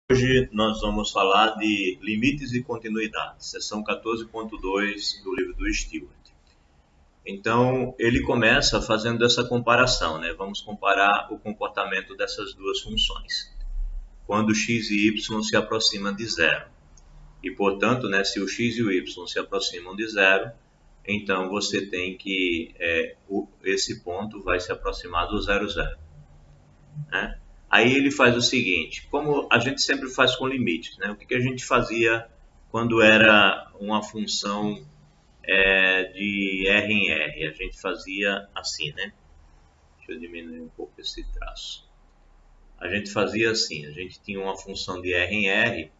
Hoje nós vamos falar de limites e continuidade, seção 14.2 do livro do Stewart. Então, ele começa fazendo essa comparação, né? Vamos comparar o comportamento dessas duas funções. Quando x e y se aproximam de zero. E, portanto, né, se o x e o y se aproximam de zero, então você tem que, esse ponto vai se aproximar do zero, zero. Né? Aí ele faz o seguinte, como a gente sempre faz com limites, né? O que a gente fazia quando era uma função de R em R? A gente fazia assim, né? Deixa eu diminuir um pouco esse traço. A gente fazia assim, a gente tinha uma função de R em R,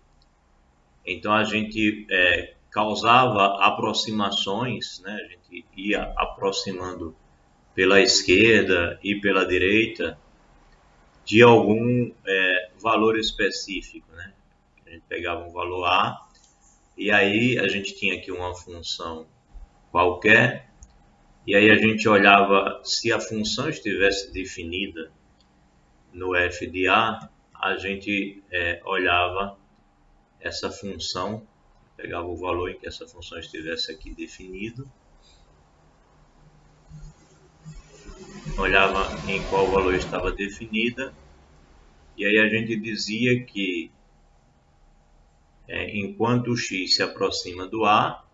então a gente causava aproximações, né? A gente ia aproximando pela esquerda e pela direita de algum valor específico, né? A gente pegava um valor A e aí a gente tinha aqui uma função qualquer e aí a gente olhava se a função estivesse definida no f de A, a gente olhava essa função, pegava o valor em que essa função estivesse aqui definido, olhava em qual valor estava definida e aí a gente dizia que enquanto o x se aproxima do A,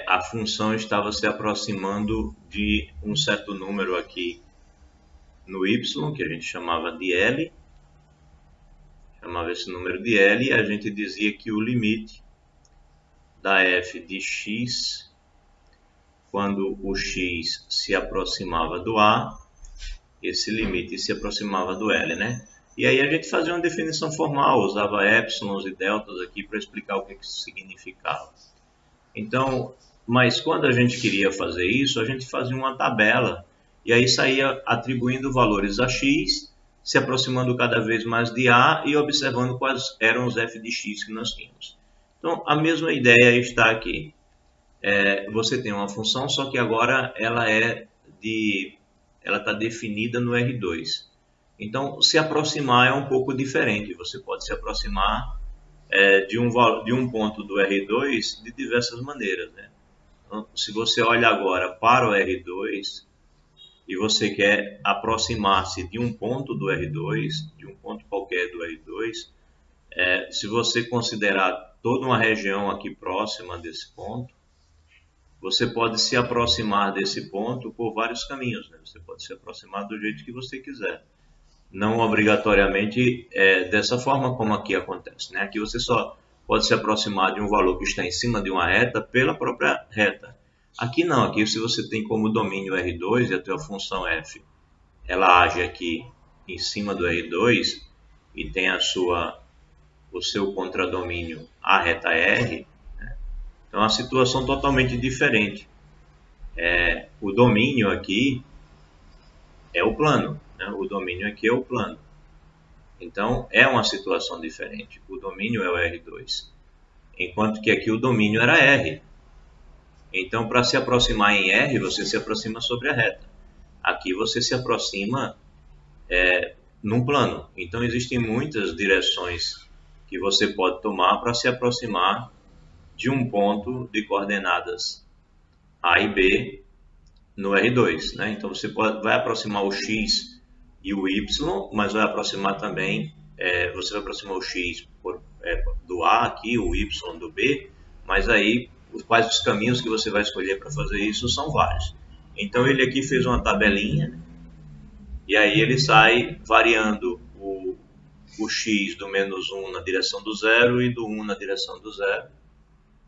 a função estava se aproximando de um certo número aqui no y, que a gente chamava de L, chamava esse número de L, e a gente dizia que o limite da f de x, quando o x se aproximava do A, esse limite se aproximava do L, né? E aí a gente fazia uma definição formal, usava épsilons e deltas aqui para explicar o que isso significava. Então, mas quando a gente queria fazer isso, a gente fazia uma tabela e aí saía atribuindo valores a x, se aproximando cada vez mais de A e observando quais eram os f de x que nós tínhamos. Então, a mesma ideia está aqui. Você tem uma função, só que agora ela está definida no R2. Então, se aproximar é um pouco diferente. Você pode se aproximar de um ponto do R2 de diversas maneiras, né? Então, se você olha agora para o R2 e você quer aproximar-se de um ponto do R2, de um ponto qualquer do R2, se você considerar toda uma região aqui próxima desse ponto, você pode se aproximar desse ponto por vários caminhos, né? Você pode se aproximar do jeito que você quiser. Não obrigatoriamente dessa forma como aqui acontece, né? Aqui você só pode se aproximar de um valor que está em cima de uma reta pela própria reta. Aqui não, aqui se você tem como domínio R2 e a tua função f, ela age aqui em cima do R2 e tem o seu contradomínio a reta R, né? Então é uma situação totalmente diferente. O domínio aqui é o plano, né? O domínio aqui é o plano. Então, é uma situação diferente. O domínio é o R2, enquanto que aqui o domínio era R. Então, para se aproximar em R, você se aproxima sobre a reta. Aqui você se aproxima num plano. Então, existem muitas direções que você pode tomar para se aproximar de um ponto de coordenadas A e B no R2, né? Então, você vai aproximar o X e o Y, mas vai aproximar também, você vai aproximar o X do A aqui, o Y do B, mas aí quais os caminhos que você vai escolher para fazer isso são vários. Então ele aqui fez uma tabelinha, né? E aí ele sai variando o X do menos 1 na direção do zero e do 1 na direção do zero,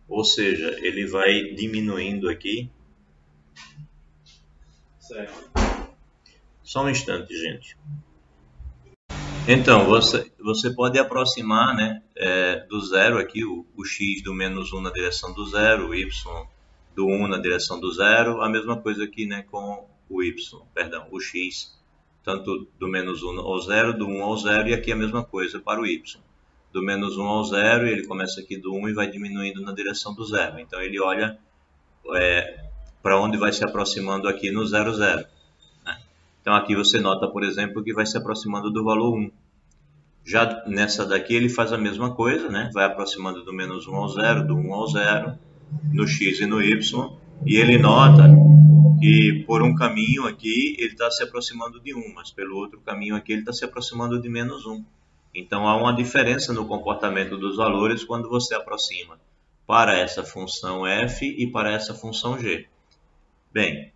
ou seja, ele vai diminuindo aqui. Certo. Só um instante, gente. Então, você pode aproximar, né, do zero aqui, o x do menos 1 na direção do zero, o y do 1 na direção do zero, a mesma coisa aqui, né, com o y, perdão, o x, tanto do menos 1 ao zero, do 1 ao zero, e aqui a mesma coisa para o y. Do menos 1 ao zero, ele começa aqui do 1 e vai diminuindo na direção do zero. Então, ele olha para onde vai se aproximando aqui no 0, 0. Então aqui você nota, por exemplo, que vai se aproximando do valor 1. Já nessa daqui ele faz a mesma coisa, né? Vai aproximando do menos 1 ao 0, do 1 ao 0, no x e no y, e ele nota que por um caminho aqui ele está se aproximando de 1, mas pelo outro caminho aqui ele está se aproximando de menos 1. Então há uma diferença no comportamento dos valores quando você aproxima para essa função f e para essa função g. Bem,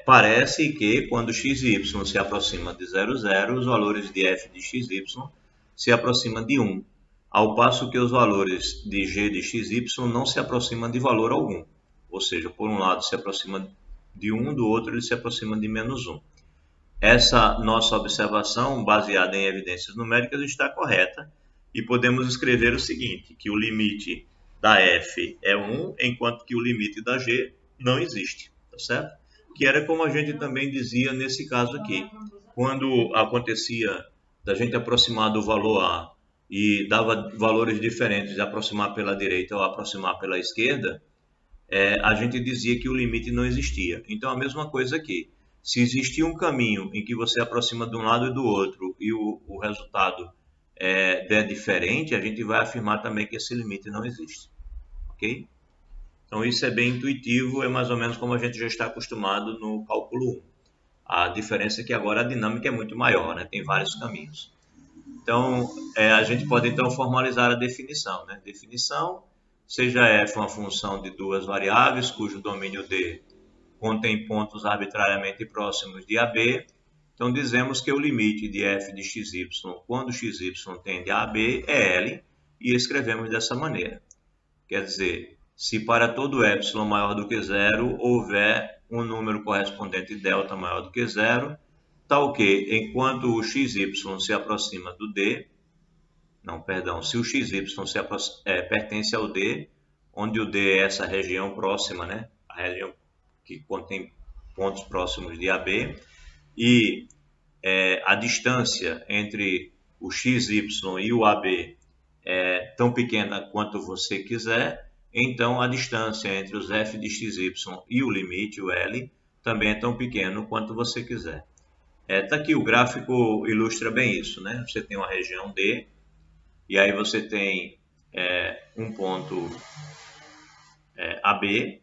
parece que quando x e y se aproximam de 0, 0, os valores de f de x e y se aproximam de 1, ao passo que os valores de g de x e y não se aproximam de valor algum. Ou seja, por um lado se aproxima de 1, do outro ele se aproxima de menos 1. Essa nossa observação, baseada em evidências numéricas, está correta e podemos escrever o seguinte, que o limite da f é 1, enquanto que o limite da g não existe, tá certo? Que era como a gente também dizia nesse caso aqui. Quando acontecia da gente aproximar do valor A e dava valores diferentes de aproximar pela direita ou aproximar pela esquerda, a gente dizia que o limite não existia. Então a mesma coisa aqui. Se existir um caminho em que você aproxima de um lado e do outro e o resultado é diferente, a gente vai afirmar também que esse limite não existe. Ok? Então isso é bem intuitivo, é mais ou menos como a gente já está acostumado no cálculo 1. A diferença é que agora a dinâmica é muito maior, né? Tem vários caminhos. Então a gente pode então formalizar a definição, né? Definição, seja f uma função de duas variáveis cujo domínio D contém pontos arbitrariamente próximos de AB, então dizemos que o limite de f de xy quando xy tende a AB é L e escrevemos dessa maneira. Quer dizer, se para todo epsilon maior do que 0 houver um número correspondente delta maior do que 0, tal que enquanto o xy se aproxima do D, se o xy pertence ao D, onde o D é essa região próxima, né? A região que contém pontos próximos de AB, e a distância entre o XY e o AB é tão pequena quanto você quiser, então a distância entre os f de XY e o limite, o L, também é tão pequeno quanto você quiser. Tá aqui, o gráfico ilustra bem isso, né? Você tem uma região D, e aí você tem um ponto AB,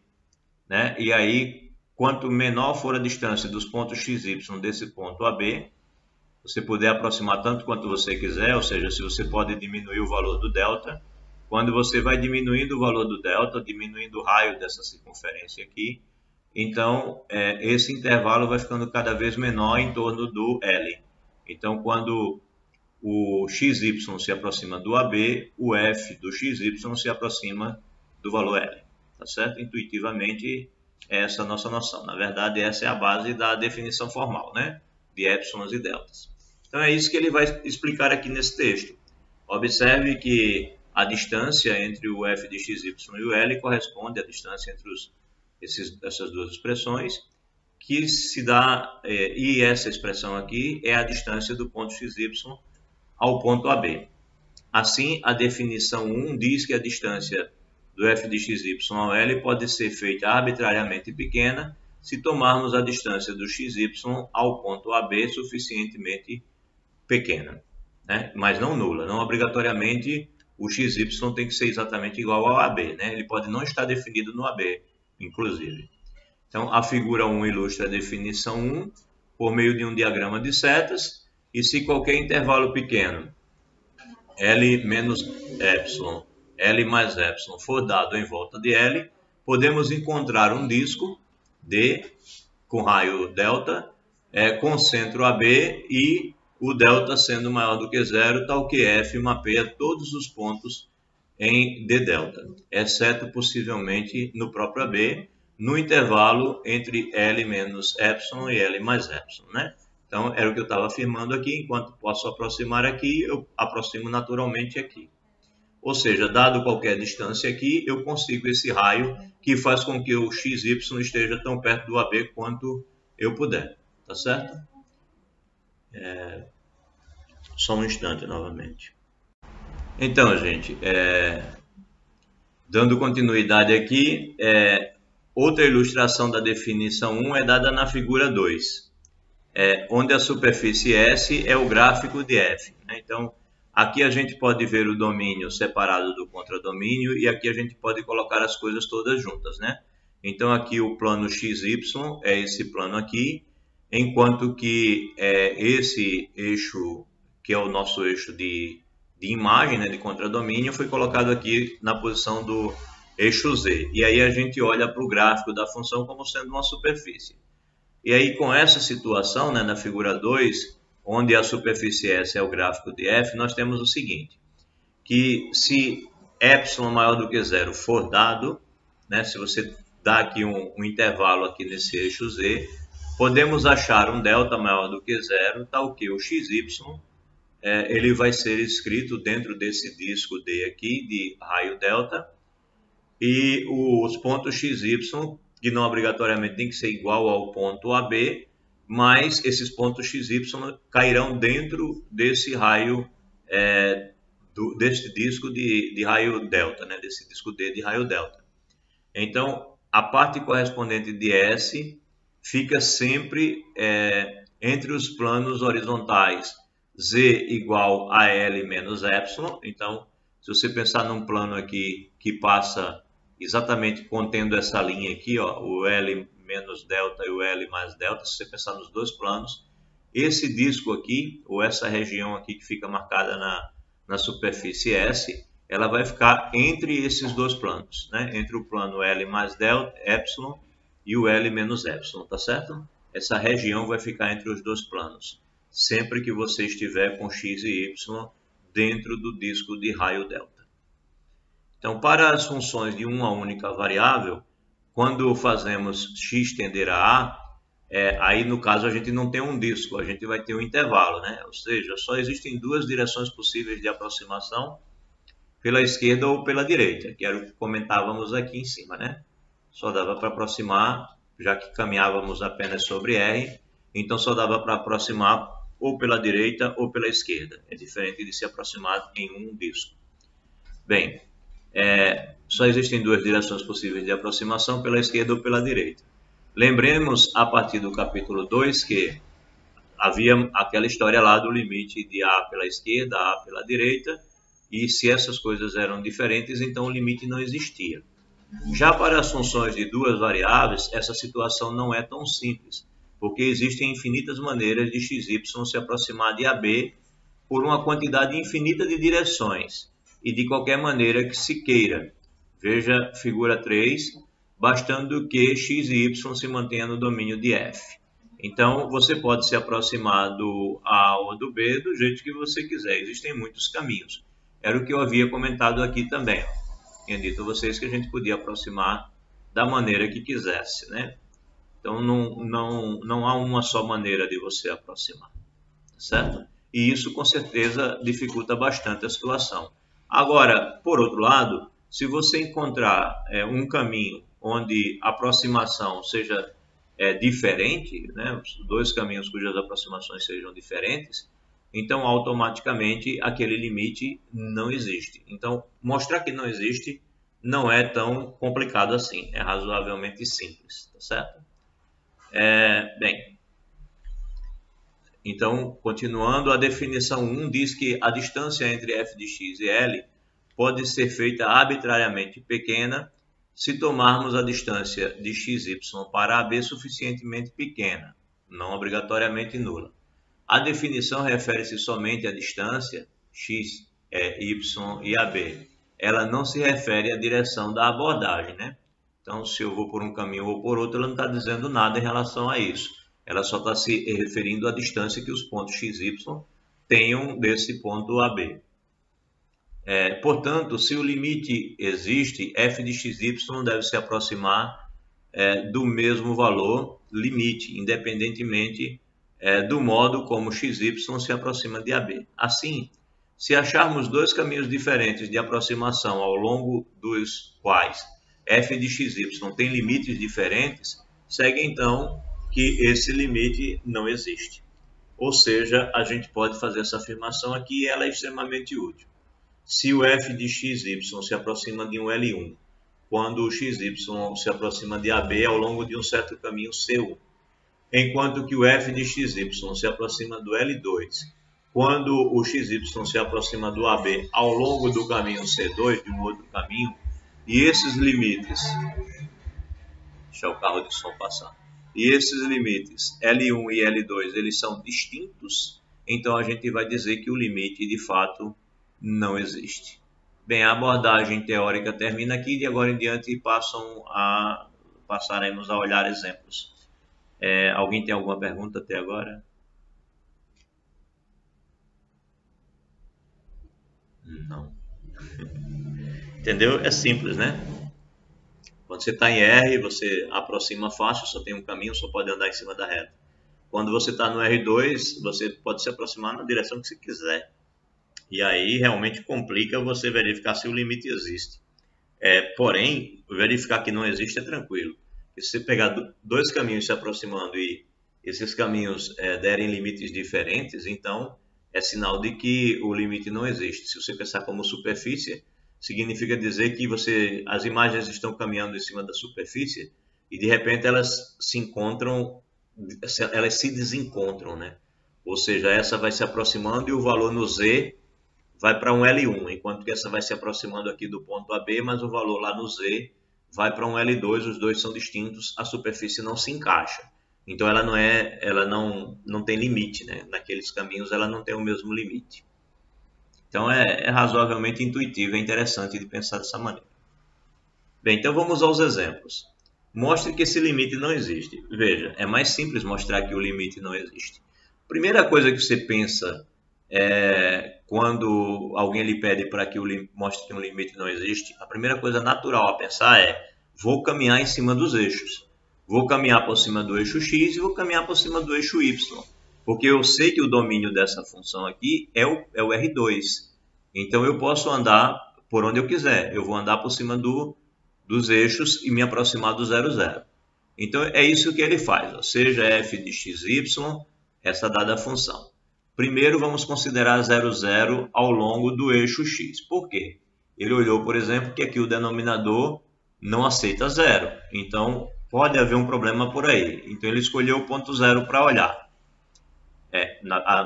né? E aí, quanto menor for a distância dos pontos XY desse ponto AB, você puder aproximar tanto quanto você quiser, ou seja, se você pode diminuir o valor do delta, quando você vai diminuindo o valor do delta, diminuindo o raio dessa circunferência aqui, então esse intervalo vai ficando cada vez menor em torno do L. Então, quando o XY se aproxima do AB, o F do XY se aproxima do valor L. Tá certo? Intuitivamente, essa é a nossa noção. Na verdade, essa é a base da definição formal, né? De épsilons e deltas. Então, é isso que ele vai explicar aqui nesse texto. Observe que a distância entre o f de xy e o L corresponde à distância entre essas duas expressões, que se dá, e essa expressão aqui é a distância do ponto xy ao ponto AB. Assim, a definição 1 diz que a distância do f de xy ao L pode ser feita arbitrariamente pequena se tomarmos a distância do xy ao ponto AB suficientemente pequena, né? Mas não nula. Não obrigatoriamente o xy tem que ser exatamente igual ao AB, né? Ele pode não estar definido no AB, inclusive. Então, a figura 1 ilustra a definição 1 por meio de um diagrama de setas, e se qualquer intervalo pequeno, L menos epsilon, L mais epsilon, for dado em volta de L, podemos encontrar um disco D com raio delta, com centro AB e o delta sendo maior do que 0, tal que F mapeia todos os pontos em D delta, exceto possivelmente no próprio AB, no intervalo entre L menos epsilon e L mais epsilon, né? Então, era o que eu estava afirmando aqui, enquanto posso aproximar aqui, eu aproximo naturalmente aqui. Ou seja, dado qualquer distância aqui, eu consigo esse raio que faz com que o XY esteja tão perto do AB quanto eu puder, tá certo? Só um instante novamente. Então, gente, dando continuidade aqui, outra ilustração da definição 1 é dada na figura 2. Onde a superfície S é o gráfico de F, né? Então, Aqui a gente pode ver o domínio separado do contradomínio e aqui a gente pode colocar as coisas todas juntas, né? Então aqui o plano XY é esse plano aqui, enquanto que esse eixo, que é o nosso eixo de imagem, né, de contradomínio, foi colocado aqui na posição do eixo Z. E aí a gente olha para o gráfico da função como sendo uma superfície. E aí com essa situação, né, na figura 2, onde a superfície S é o gráfico de f, nós temos o seguinte, que se epsilon maior do que zero for dado, né, se você dá aqui um intervalo aqui nesse eixo Z, podemos achar um delta maior do que zero, tal que o xy ele vai ser escrito dentro desse disco D aqui, de raio delta, e os pontos xy, que não obrigatoriamente tem que ser igual ao ponto AB, mas esses pontos XY cairão dentro desse raio, desse disco de raio delta, né? Desse disco D de raio delta. Então, a parte correspondente de S fica sempre entre os planos horizontais Z igual a L menos epsilon. Então, se você pensar num plano aqui que passa exatamente contendo essa linha aqui, ó, o L menos delta e o L mais delta, se você pensar nos dois planos, esse disco aqui, ou essa região aqui que fica marcada na superfície S, ela vai ficar entre esses dois planos, né? Entre o plano L mais delta, epsilon, e o L menos epsilon, tá certo? Essa região vai ficar entre os dois planos, sempre que você estiver com x e y dentro do disco de raio delta. Então, para as funções de uma única variável, quando fazemos x tender a A, aí no caso a gente não tem um disco, a gente vai ter um intervalo, né? Ou seja, só existem duas direções possíveis de aproximação, pela esquerda ou pela direita, que era o que comentávamos aqui em cima, né? Só dava para aproximar, já que caminhávamos apenas sobre R, então só dava para aproximar ou pela direita ou pela esquerda. É diferente de se aproximar em um disco. Bem, só existem duas direções possíveis de aproximação, pela esquerda ou pela direita. Lembremos, a partir do capítulo 2, que havia aquela história lá do limite de A pela esquerda, A pela direita, e se essas coisas eram diferentes, então o limite não existia. Já para as funções de duas variáveis, essa situação não é tão simples, porque existem infinitas maneiras de xy se aproximar de AB por uma quantidade infinita de direções, e de qualquer maneira que se queira. Veja figura 3, bastando que x e y se mantenham no domínio de f. Então, você pode se aproximar do A ou do B do jeito que você quiser. Existem muitos caminhos. Era o que eu havia comentado aqui também. Tinha dito a vocês que a gente podia aproximar da maneira que quisesse, né? Então, não há uma só maneira de você aproximar, certo? E isso, com certeza, dificulta bastante a situação. Agora, por outro lado, se você encontrar um caminho onde a aproximação seja diferente, né, os dois caminhos cujas aproximações sejam diferentes, então automaticamente aquele limite não existe. Então, mostrar que não existe não é tão complicado assim, é razoavelmente simples, tá certo? Bem, então, continuando, a definição 1 diz que a distância entre f de x e L pode ser feita arbitrariamente pequena se tomarmos a distância de xy para AB suficientemente pequena, não obrigatoriamente nula. A definição refere-se somente à distância x, y e AB. Ela não se refere à direção da abordagem, né? Então, se eu vou por um caminho ou por outro, ela não está dizendo nada em relação a isso. Ela só está se referindo à distância que os pontos x e y tenham desse ponto AB. Portanto, se o limite existe, f de xy deve se aproximar do mesmo valor limite, independentemente do modo como xy se aproxima de AB. Assim, se acharmos dois caminhos diferentes de aproximação ao longo dos quais f de xy tem limites diferentes, segue então que esse limite não existe. Ou seja, a gente pode fazer essa afirmação aqui e ela é extremamente útil. Se o f de xy se aproxima de um L1, quando o xy se aproxima de AB ao longo de um certo caminho C1, enquanto que o f de xy se aproxima do L2, quando o XY se aproxima do AB ao longo do caminho C2, de um outro caminho, e esses limites, deixa o carro de som passar, e esses limites L1 e L2 eles são distintos, então a gente vai dizer que o limite de fato não existe. Bem, a abordagem teórica termina aqui e de agora em diante passaremos a olhar exemplos. Alguém tem alguma pergunta até agora? Não. Entendeu? É simples, né? Quando você está em R, você aproxima fácil, só tem um caminho, só pode andar em cima da reta. Quando você está no R2, você pode se aproximar na direção que você quiser. E aí realmente complica você verificar se o limite existe. Porém, verificar que não existe é tranquilo. Se você pegar dois caminhos se aproximando e esses caminhos derem limites diferentes, então é sinal de que o limite não existe. Se você pensar como superfície, significa dizer que as imagens estão caminhando em cima da superfície e de repente elas se desencontram, né? Ou seja, essa vai se aproximando e o valor no Z vai para um L1, enquanto que essa vai se aproximando aqui do ponto AB, mas o valor lá no Z vai para um L2, os dois são distintos, a superfície não se encaixa. Então ela não tem limite, né? Naqueles caminhos ela não tem o mesmo limite. Então é razoavelmente intuitivo, é interessante de pensar dessa maneira. Bem, então vamos aos exemplos. Mostre que esse limite não existe. Veja, é mais simples mostrar que o limite não existe. Primeira coisa que você pensa quando alguém lhe pede para que mostre que um limite não existe, a primeira coisa natural a pensar vou caminhar em cima dos eixos. Vou caminhar por cima do eixo x e vou caminhar por cima do eixo y. Porque eu sei que o domínio dessa função aqui é o R2. Então eu posso andar por onde eu quiser. Eu vou andar por cima dos eixos e me aproximar do 0, 0. Então é isso que ele faz. Ó. Seja f de x, y, essa dada função. Primeiro vamos considerar 0, 0 ao longo do eixo x. Por quê? Ele olhou, por exemplo, que aqui o denominador não aceita 0. Então pode haver um problema por aí. Então ele escolheu o ponto 0 para olhar.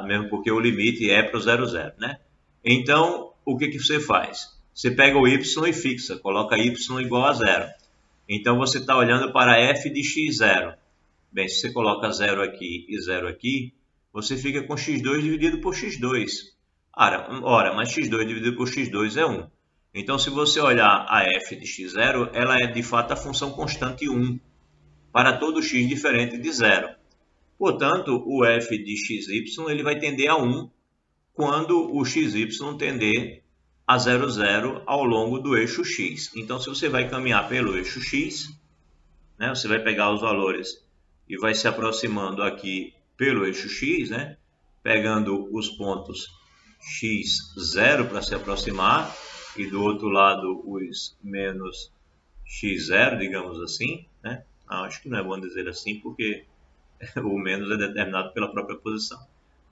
Mesmo porque o limite é para o 0, 0, né? Então, o que você faz? Você pega o y e fixa, coloca y igual a 0. Então, você está olhando para f de x0. Bem, se você coloca 0 aqui e 0 aqui, você fica com x2 dividido por x2. Ora, mas x2 dividido por x2 é 1. Então, se você olhar a f de x0, ela é de fato a função constante 1 para todo x diferente de 0. Portanto, o f de xy ele vai tender a 1 quando o xy tender a 0, 0 ao longo do eixo x. Então, se você vai caminhar pelo eixo x, né, você vai pegar os valores e vai se aproximando aqui pelo eixo x, né, pegando os pontos x0 para se aproximar e do outro lado os menos x0, digamos assim, né? Acho que não é bom dizer assim porque o menos é determinado pela própria posição.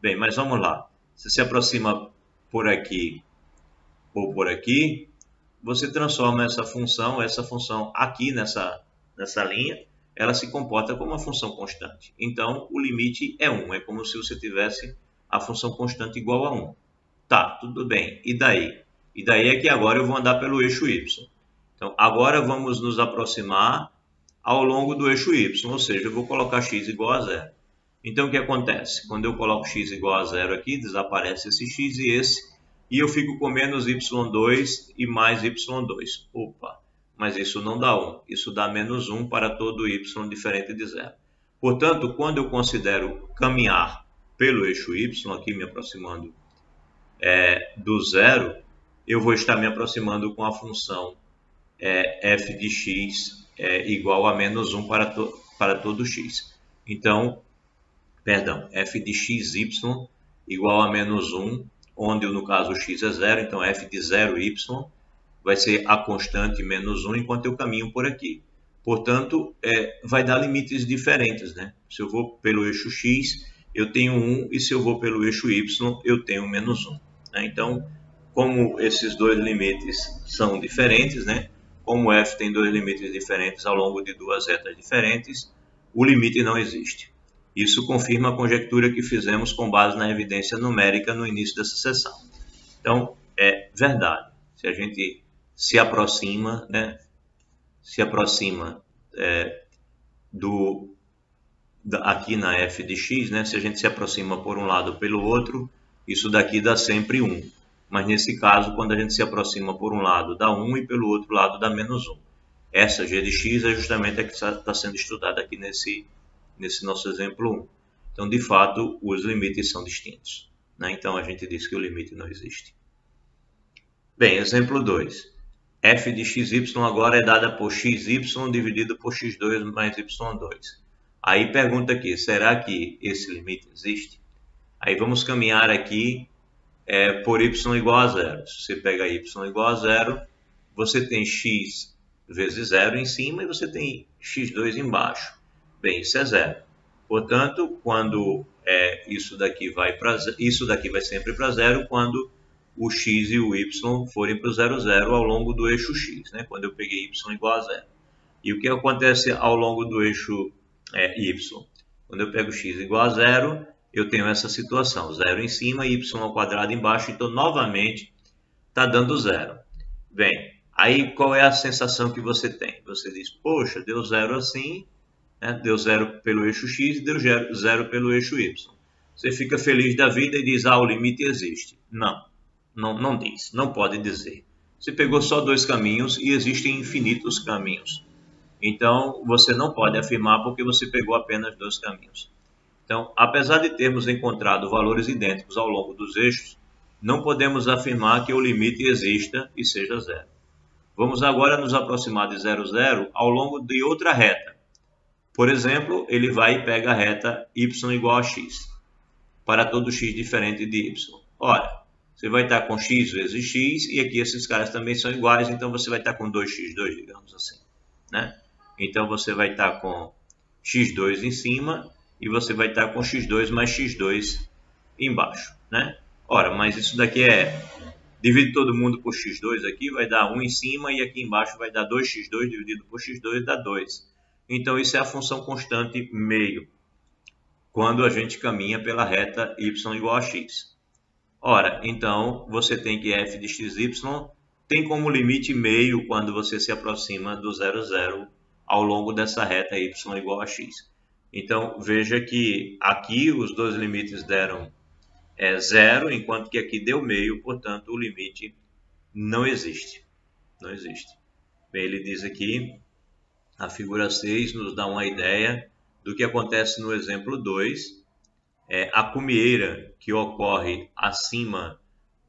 Bem, mas vamos lá. Se se aproxima por aqui ou por aqui, você transforma essa função aqui nessa linha, ela se comporta como uma função constante. Então, o limite é 1. É como se você tivesse a função constante igual a 1. Tá, tudo bem. E daí? E daí é que agora eu vou andar pelo eixo y. Então, agora vamos nos aproximar ao longo do eixo y, ou seja, eu vou colocar x igual a 0. Então, o que acontece? Quando eu coloco x igual a 0 aqui, desaparece esse x e esse, e eu fico com menos y2 e mais y2. Opa, mas isso não dá 1, isso dá menos 1 para todo y diferente de 0. Portanto, quando eu considero caminhar pelo eixo y, aqui me aproximando do 0, eu vou estar me aproximando com a função f de x igual a menos 1 para todo x. Então, f de xy igual a menos 1, onde no caso o x é 0, então f de 0y vai ser a constante menos 1 enquanto eu caminho por aqui. Portanto, vai dar limites diferentes, né? Se eu vou pelo eixo x, eu tenho 1, e se eu vou pelo eixo y, eu tenho menos 1. Né? Então, como esses dois limites são diferentes, né? Como f tem dois limites diferentes ao longo de duas retas diferentes, o limite não existe. Isso confirma a conjectura que fizemos com base na evidência numérica no início dessa sessão. Então, é verdade. Se a gente se aproxima, né, aqui na f de x, né, se a gente se aproxima por um lado ou pelo outro, isso daqui dá sempre 1. Mas nesse caso, quando a gente se aproxima por um lado, dá 1 e pelo outro lado dá menos 1. Essa g de x é justamente a que está sendo estudada aqui nesse nosso exemplo 1. Então, de fato, os limites são distintos, né? Então, a gente diz que o limite não existe. Bem, exemplo 2. f de xy agora é dada por xy dividido por x2 mais y2. Aí pergunta aqui, será que esse limite existe? Aí vamos caminhar aqui por y igual a zero. Se você pega y igual a zero, você tem x vezes zero em cima e você tem x2 embaixo. Bem, isso é zero. Portanto, quando isso daqui vai sempre para zero quando o x e o y forem para o 0, 0 ao longo do eixo x, né? Quando eu peguei y igual a zero. E o que acontece ao longo do eixo y? Quando eu pego x igual a zero, eu tenho essa situação, 0 em cima, y ao quadrado embaixo, então novamente está dando zero. Bem, aí qual é a sensação que você tem? Você diz, poxa, deu zero assim, né? Deu zero pelo eixo x e deu zero pelo eixo y. Você fica feliz da vida e diz, o limite existe. Não diz, não pode dizer. Você pegou só dois caminhos e existem infinitos caminhos. Então, você não pode afirmar porque você pegou apenas dois caminhos. Então, apesar de termos encontrado valores idênticos ao longo dos eixos, não podemos afirmar que o limite exista e seja zero. Vamos agora nos aproximar de 0, 0 ao longo de outra reta. Por exemplo, ele vai e pega a reta y igual a x, para todo x diferente de y. Ora, você vai estar com x vezes x, e aqui esses caras também são iguais, então você vai estar com 2x2, digamos assim, né? Então, você vai estar com x2 em cima, e você vai estar com x2 mais x2 embaixo, né? Ora, mas isso daqui divide todo mundo por x2 aqui, vai dar 1 em cima, e aqui embaixo vai dar 2x2 dividido por x2, dá 2. Então, isso é a função constante meio, quando a gente caminha pela reta y igual a x. Ora, então, você tem que f de xy tem como limite meio quando você se aproxima do 0, 0 ao longo dessa reta y igual a x. Então, veja que aqui os dois limites deram 0, enquanto que aqui deu meio, portanto, o limite não existe. Não existe. Bem, ele diz aqui, a figura 6 nos dá uma ideia do que acontece no exemplo 2. A cumieira que ocorre acima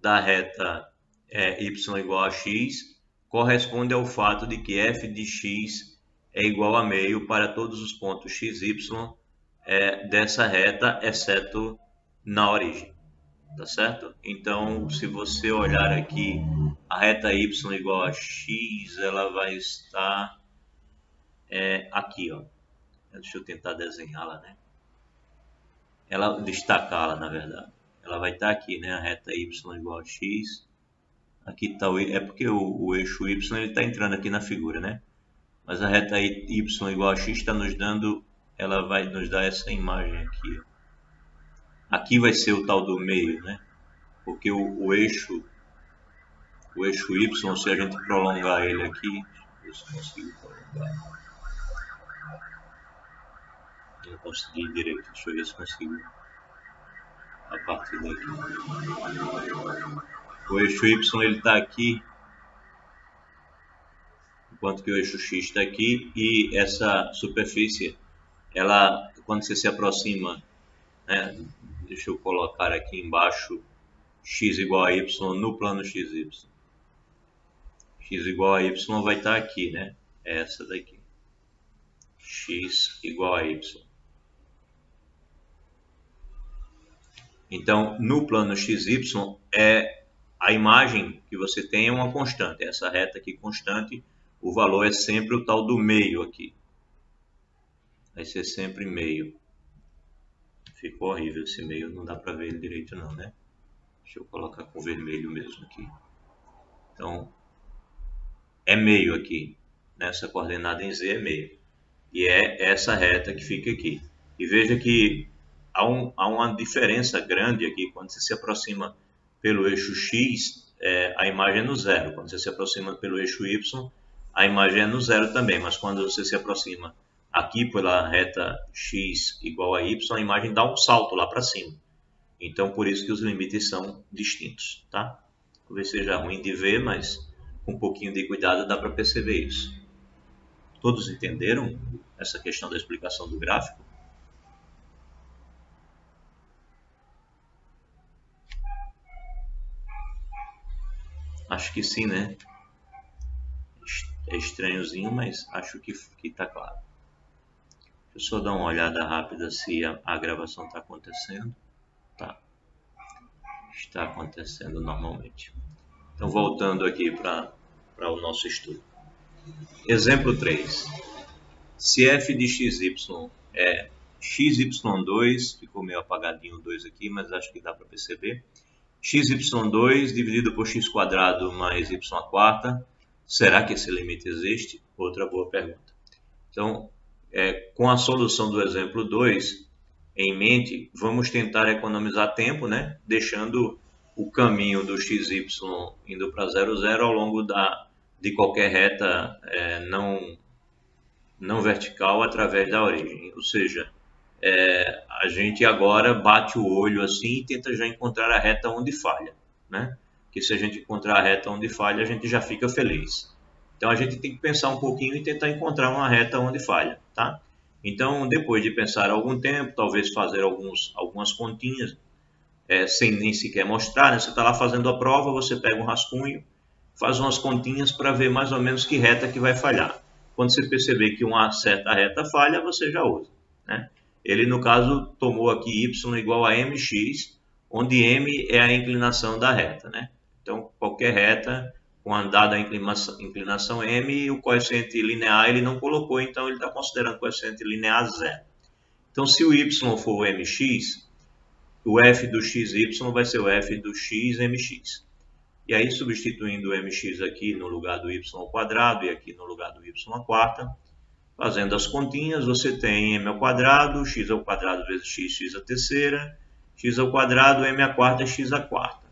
da reta y igual a x corresponde ao fato de que f de x é igual a meio para todos os pontos x, y dessa reta, exceto na origem, tá certo? Então, se você olhar aqui, a reta y igual a x, ela vai estar aqui, ó. Deixa eu tentar desenhá-la, né? Destacá-la, na verdade. Ela vai estar aqui, né? A reta y igual a x. Aqui está é porque o eixo y está entrando aqui na figura, né? Mas a reta y igual a x está nos dando, ela vai nos dar essa imagem aqui. Aqui vai ser o tal do meio, né? Porque o eixo y, se a gente prolongar ele aqui, deixa eu ver se consigo prolongar. Não consegui direito, deixa eu ver se consigo a partir daqui. O eixo y ele está aqui, enquanto que o eixo x está aqui, e essa superfície, ela, quando você se aproxima, né, deixa eu colocar aqui embaixo x igual a y no plano xy. X igual a y vai estar aqui, né? É essa daqui. X igual a y. Então, no plano xy, a imagem que você tem é uma constante. Essa reta aqui constante, o valor é sempre o tal do meio aqui. Vai ser sempre meio. Ficou horrível esse meio, não dá para ver ele direito não, né? Deixa eu colocar com vermelho mesmo aqui. Então, é meio aqui. Nessa coordenada em z é meio. E é essa reta que fica aqui. E veja que há uma diferença grande aqui. Quando você se aproxima pelo eixo X, a imagem é no zero. Quando você se aproxima pelo eixo Y, a imagem é no zero também. Mas quando você se aproxima aqui pela reta X igual a Y, a imagem dá um salto lá para cima. Então, por isso que os limites são distintos, tá? Talvez seja ruim de ver, mas com um pouquinho de cuidado dá para perceber isso. Todos entenderam essa questão da explicação do gráfico? Acho que sim, né? É estranhozinho, mas acho que está claro. Deixa eu só dar uma olhada rápida se a gravação está acontecendo. Tá. Está acontecendo normalmente. Então, voltando aqui para o nosso estudo. Exemplo 3. Se f de xy é xy2, ficou meio apagadinho o 2 aqui, mas acho que dá para perceber. xy2 dividido por x² mais y², será que esse limite existe? Outra boa pergunta. Então, com a solução do exemplo 2 em mente, vamos tentar economizar tempo, né? Deixando o caminho do xy indo para 0, 0 ao longo de qualquer reta não vertical através da origem. Ou seja, a gente agora bate o olho assim e tenta já encontrar a reta onde falha, né? Que se a gente encontrar a reta onde falha, a gente já fica feliz. Então a gente tem que pensar um pouquinho e tentar encontrar uma reta onde falha, tá? Então, depois de pensar algum tempo, talvez fazer algumas continhas, sem nem sequer mostrar, né? Você está lá fazendo a prova, você pega um rascunho, faz umas continhas para ver mais ou menos que reta que vai falhar. Quando você perceber que uma certa reta falha, você já usa, né? Ele, no caso, tomou aqui y igual a mx, onde m é a inclinação da reta, né? Então, qualquer reta com a dada inclinação m, o coeficiente linear ele não colocou, então ele está considerando o coeficiente linear zero. Então, se o y for o mx, o f do xy vai ser o f do x mx. E aí, substituindo o mx aqui no lugar do y² e aqui no lugar do y², fazendo as continhas, você tem m² x² vezes x² x², m², x².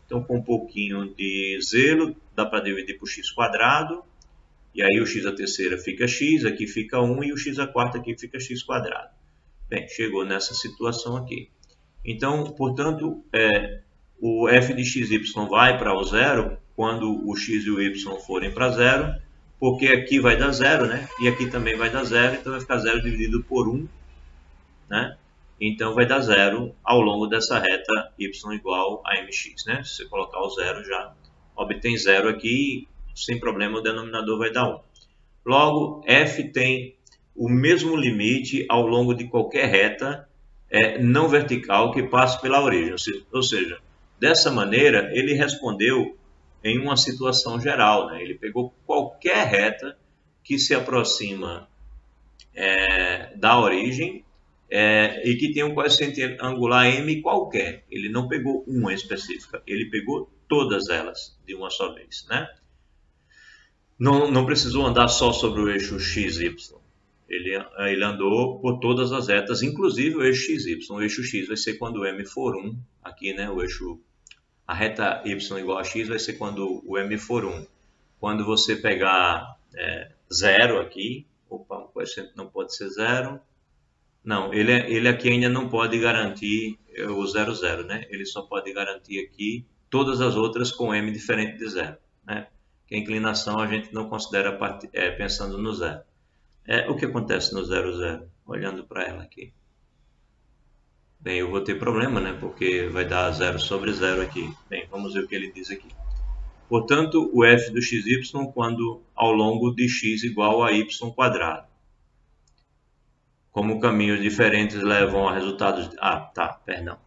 Então, com um pouquinho de zelo, dá para dividir por x², e aí o x² fica x, aqui fica 1, e o x² aqui fica x². Bem, chegou nessa situação aqui. Então, portanto, o f de xy vai para o zero quando o x e o y forem para zero, porque aqui vai dar zero, né? E aqui também vai dar zero, então vai ficar 0 dividido por 1, né? Então vai dar zero ao longo dessa reta y igual a mx, né? Se você colocar o zero, já obtém zero aqui, sem problema o denominador vai dar 1. Logo, f tem o mesmo limite ao longo de qualquer reta não vertical que passe pela origem. Ou seja, dessa maneira ele respondeu em uma situação geral, né? Ele pegou qualquer reta que se aproxima da origem e que tem um coeficiente angular m qualquer. Ele não pegou uma específica, ele pegou todas elas de uma só vez, né? Não precisou andar só sobre o eixo XY. Ele andou por todas as retas, inclusive o eixo XY. O eixo X vai ser quando o m for 1. Aqui, né, a reta y igual a x vai ser quando o m for 1. Quando você pegar 0 aqui, opa, o coeficiente não pode ser 0. Não, ele aqui ainda não pode garantir o 0, 0, né? Ele só pode garantir aqui todas as outras com m diferente de 0, né? Que a inclinação a gente não considera pensando no 0. O que acontece no 0, 0? Olhando para ela aqui. Bem, eu vou ter problema, né? Porque vai dar 0 sobre 0 aqui. Bem, vamos ver o que ele diz aqui. Portanto, o f do xy quando ao longo de x igual a y². Como caminhos diferentes levam a resultados... perdão.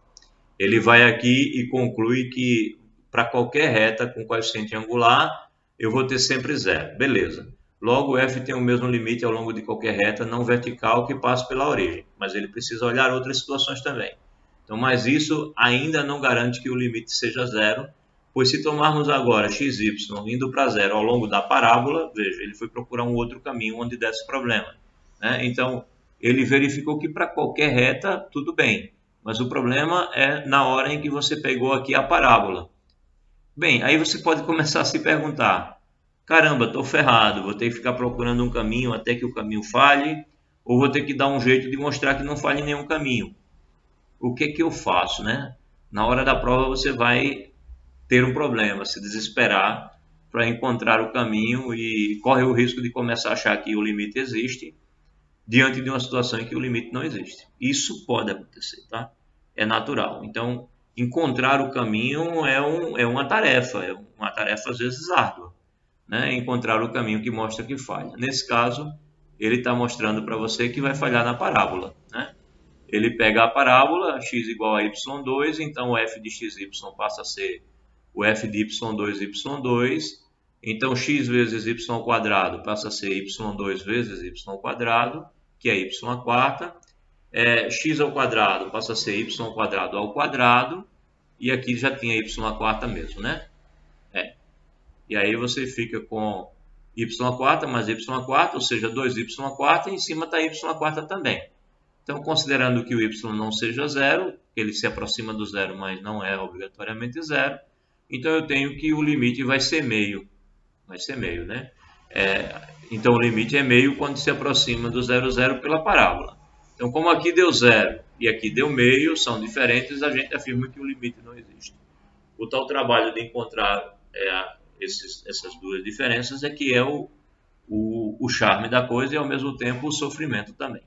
Ele vai aqui e conclui que para qualquer reta com coeficiente angular, eu vou ter sempre 0. Beleza. Logo, f tem o mesmo limite ao longo de qualquer reta não vertical que passa pela origem, mas ele precisa olhar outras situações também. Então, mas isso ainda não garante que o limite seja 0, pois se tomarmos agora xy indo para 0 ao longo da parábola, veja, ele foi procurar um outro caminho onde desse problema, né? Então, ele verificou que para qualquer reta tudo bem, mas o problema é na hora em que você pegou aqui a parábola. Bem, aí você pode começar a se perguntar, caramba, estou ferrado, vou ter que ficar procurando um caminho até que o caminho falhe, ou vou ter que dar um jeito de mostrar que não falhe nenhum caminho. O que que eu faço, né? Na hora da prova você vai ter um problema, se desesperar para encontrar o caminho e corre o risco de começar a achar que o limite existe diante de uma situação em que o limite não existe. Isso pode acontecer, tá? É natural. Então, encontrar o caminho é uma tarefa às vezes árdua, né? Encontrar o caminho que mostra que falha. Nesse caso, ele está mostrando para você que vai falhar na parábola, né? Ele pega a parábola, x igual a y2, então o f de xy passa a ser o f de y2, y2, então x vezes y quadrado passa a ser y2 vezes y quadrado, que é y à quarta, x ao quadrado passa a ser y quadrado ao quadrado, e aqui já tinha y à quarta mesmo, né? E aí você fica com y à quarta mais y à quarta, ou seja, 2y à quarta, e em cima está y à quarta também. Então, considerando que o y não seja zero, ele se aproxima do zero, mas não é obrigatoriamente zero, então eu tenho que o limite vai ser meio, né? Então, o limite é meio quando se aproxima do zero, zero pela parábola. Então, como aqui deu zero e aqui deu meio, são diferentes, a gente afirma que o limite não existe. O tal trabalho de encontrar essas duas diferenças é que é o charme da coisa e, ao mesmo tempo, o sofrimento também.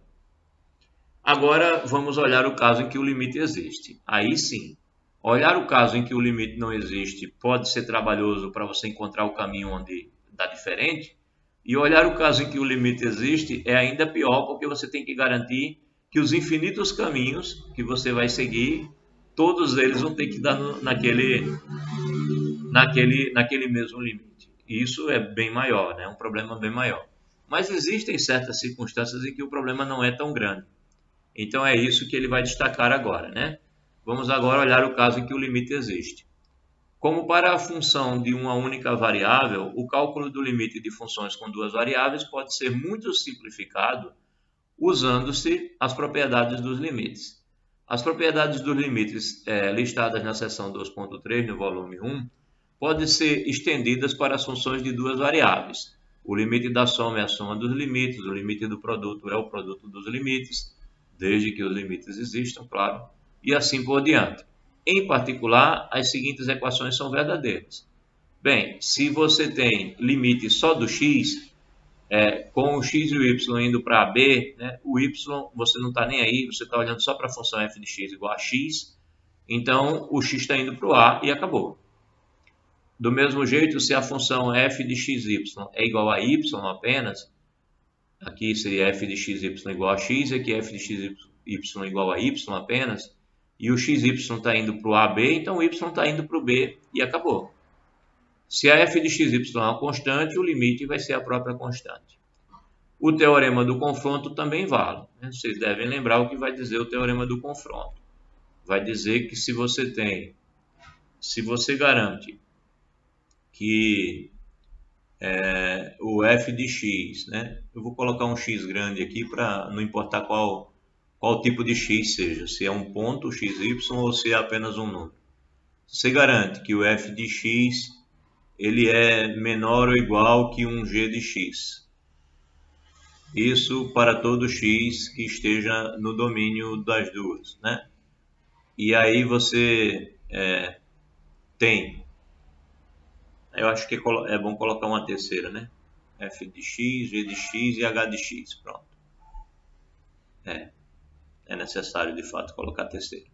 Agora, vamos olhar o caso em que o limite existe. Aí sim, olhar o caso em que o limite não existe pode ser trabalhoso para você encontrar o caminho onde dá diferente, e olhar o caso em que o limite existe é ainda pior, porque você tem que garantir que os infinitos caminhos que você vai seguir, todos eles vão ter que dar naquele mesmo limite. E isso é bem maior, né? É um problema bem maior. Mas existem certas circunstâncias em que o problema não é tão grande. Então é isso que ele vai destacar agora, né? Vamos agora olhar o caso em que o limite existe. Como para a função de uma única variável, o cálculo do limite de funções com duas variáveis pode ser muito simplificado usando-se as propriedades dos limites. As propriedades dos limites listadas na seção 2.3 no volume 1 podem ser estendidas para as funções de duas variáveis. O limite da soma é a soma dos limites, o limite do produto é o produto dos limites, desde que os limites existam, claro, e assim por diante. Em particular, as seguintes equações são verdadeiras. Bem, se você tem limite só do x, com o x e o y indo para b, né, o y você não está nem aí, você está olhando só para a função f de x igual a x, então o x está indo para o a e acabou. Do mesmo jeito, se a função f de xy é igual a y apenas, aqui seria f de xy igual a x, aqui f de xy igual a y apenas, e o xy está indo para o AB, então o y está indo para o B e acabou. Se a f de xy é uma constante, o limite vai ser a própria constante. O teorema do confronto também vale, né? Vocês devem lembrar o que vai dizer o teorema do confronto. Vai dizer que se você garante que o f de x, né? Eu vou colocar um x grande aqui para não importar qual tipo de x seja, se é um ponto xy ou se é apenas um número. Você garante que o f de x ele é menor ou igual que um g de x. Isso para todo x que esteja no domínio das duas, né? E aí você tem, eu acho que é bom colocar uma terceira, né? f de x, g de x e h de x, pronto. É necessário de fato colocar a terceira.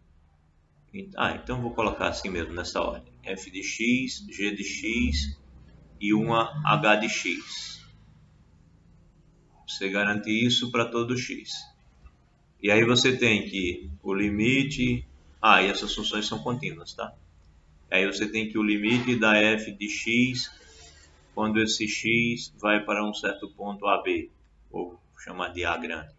Então vou colocar assim mesmo, nessa ordem. f de x, g de x e uma h de x. Você garante isso para todo x. E aí você tem que o limite... e essas funções são contínuas, tá? Aí você tem que o limite da f de x quando esse x vai para um certo ponto AB, ou chamar de A grande.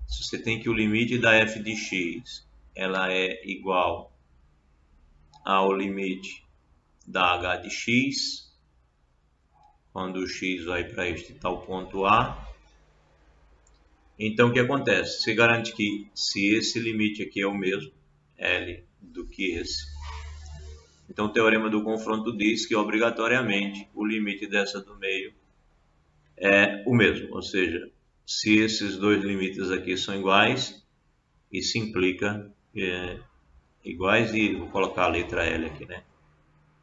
Você tem que o limite da f de x ela é igual ao limite da h de x quando o x vai para este tal ponto A, Então, o que acontece? Se garante que se esse limite aqui é o mesmo, L, do que esse, então o teorema do confronto diz que obrigatoriamente o limite dessa do meio é o mesmo, ou seja, se esses dois limites aqui são iguais, isso implica iguais e vou colocar a letra L aqui, né?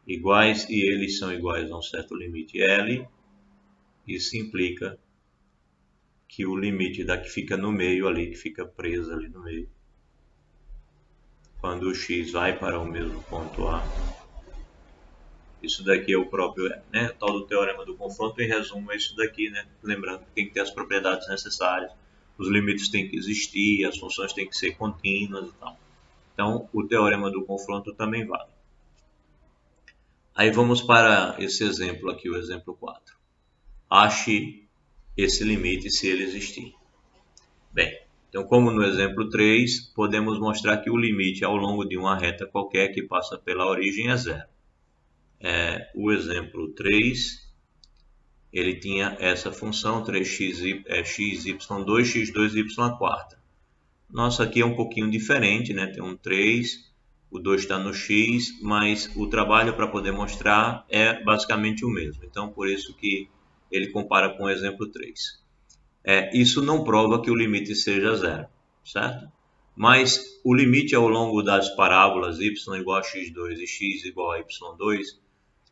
Iguais e eles são iguais a um certo limite L, isso implica que o limite da que fica no meio ali, que fica presa ali no meio, quando o x vai para o mesmo ponto A, isso daqui é o próprio, né, tal do teorema do confronto, em resumo é isso daqui, né? Lembrando que tem que ter as propriedades necessárias, os limites têm que existir, as funções têm que ser contínuas e tal. Então, o teorema do confronto também vale. Aí vamos para esse exemplo aqui, o exemplo 4. Ache esse limite se ele existir. Bem, então como no exemplo 3, podemos mostrar que o limite ao longo de uma reta qualquer que passa pela origem é zero. O exemplo 3, ele tinha essa função 3x, xy2, x2, y². Nossa, aqui é um pouquinho diferente, né? Tem um 3, o 2 está no x, mas o trabalho para poder mostrar é basicamente o mesmo. Então, por isso que ele compara com o exemplo 3. Isso não prova que o limite seja zero, certo? Mas o limite ao longo das parábolas y igual a x2 e x igual a y2,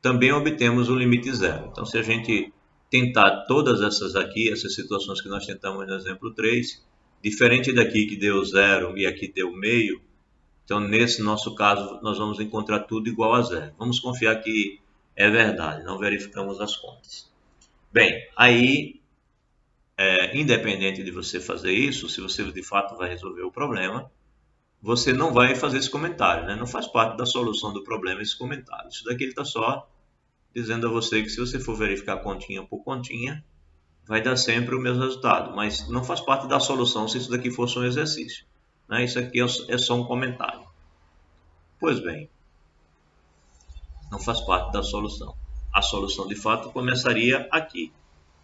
também obtemos o limite zero. Então, se a gente tentar todas essas aqui, essas situações que nós tentamos no exemplo 3, diferente daqui que deu zero e aqui deu meio, então nesse nosso caso nós vamos encontrar tudo igual a zero. Vamos confiar que é verdade, não verificamos as contas. Bem, aí, independente de você fazer isso, se você de fato vai resolver o problema, você não vai fazer esse comentário, né? Não faz parte da solução do problema esse comentário. Isso daqui ele está só dizendo a você que se você for verificar continha por continha, vai dar sempre o mesmo resultado, mas não faz parte da solução se isso daqui fosse um exercício, né? Isso aqui é só um comentário. Pois bem, não faz parte da solução. A solução de fato começaria aqui.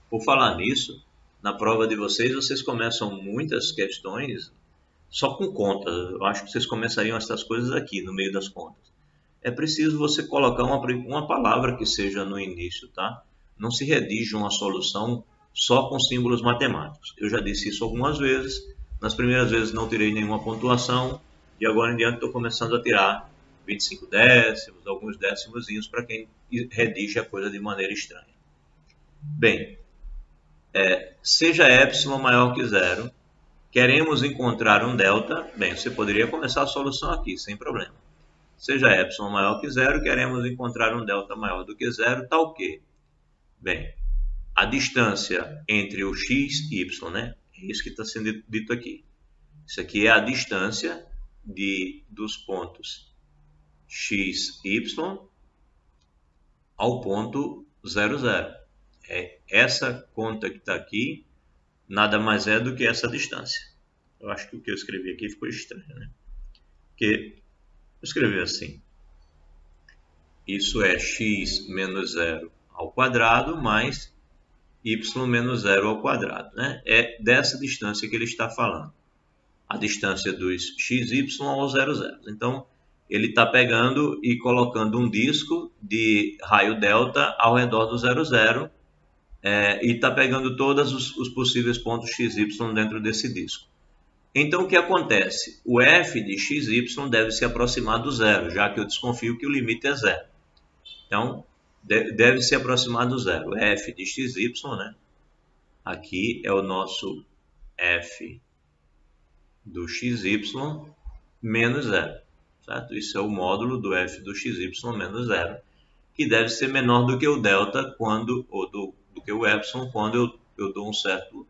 Por falar nisso, na prova de vocês começam muitas questões só com contas. Eu acho que vocês começariam essas coisas aqui, no meio das contas. É preciso você colocar uma palavra que seja no início, tá? Não se redige uma solução só com símbolos matemáticos. Eu já disse isso algumas vezes. Nas primeiras vezes não tirei nenhuma pontuação e agora em diante estou começando a tirar 25 décimos, alguns décimozinhos para quem redige a coisa de maneira estranha. Bem, seja epsilon maior que zero, queremos encontrar um delta. Bem, você poderia começar a solução aqui, sem problema. Seja epsilon maior que zero, queremos encontrar um delta maior do que zero, tal que, bem, a distância entre o x e y, né? É isso que está sendo dito aqui. Isso aqui é a distância dos pontos x e y ao ponto 0, 0. Essa conta que está aqui nada mais é do que essa distância. Eu acho que o que eu escrevi aqui ficou estranho, né? Porque eu escrevi assim. Isso é x menos 0 ao quadrado mais y menos 0 ao quadrado, né? É dessa distância que ele está falando. A distância dos xy ao 0, 0. Então, ele está pegando e colocando um disco de raio delta ao redor do 0, 0 e está pegando todos os possíveis pontos xy dentro desse disco. Então, o que acontece? O f de xy deve se aproximar do zero, já que eu desconfio que o limite é zero. Então, deve se aproximar do zero. F de xy, né? Aqui é o nosso f do xy menos zero, certo? Isso é o módulo do f do xy menos zero, que deve ser menor do que o delta ou do que o epsilon quando eu dou um certo.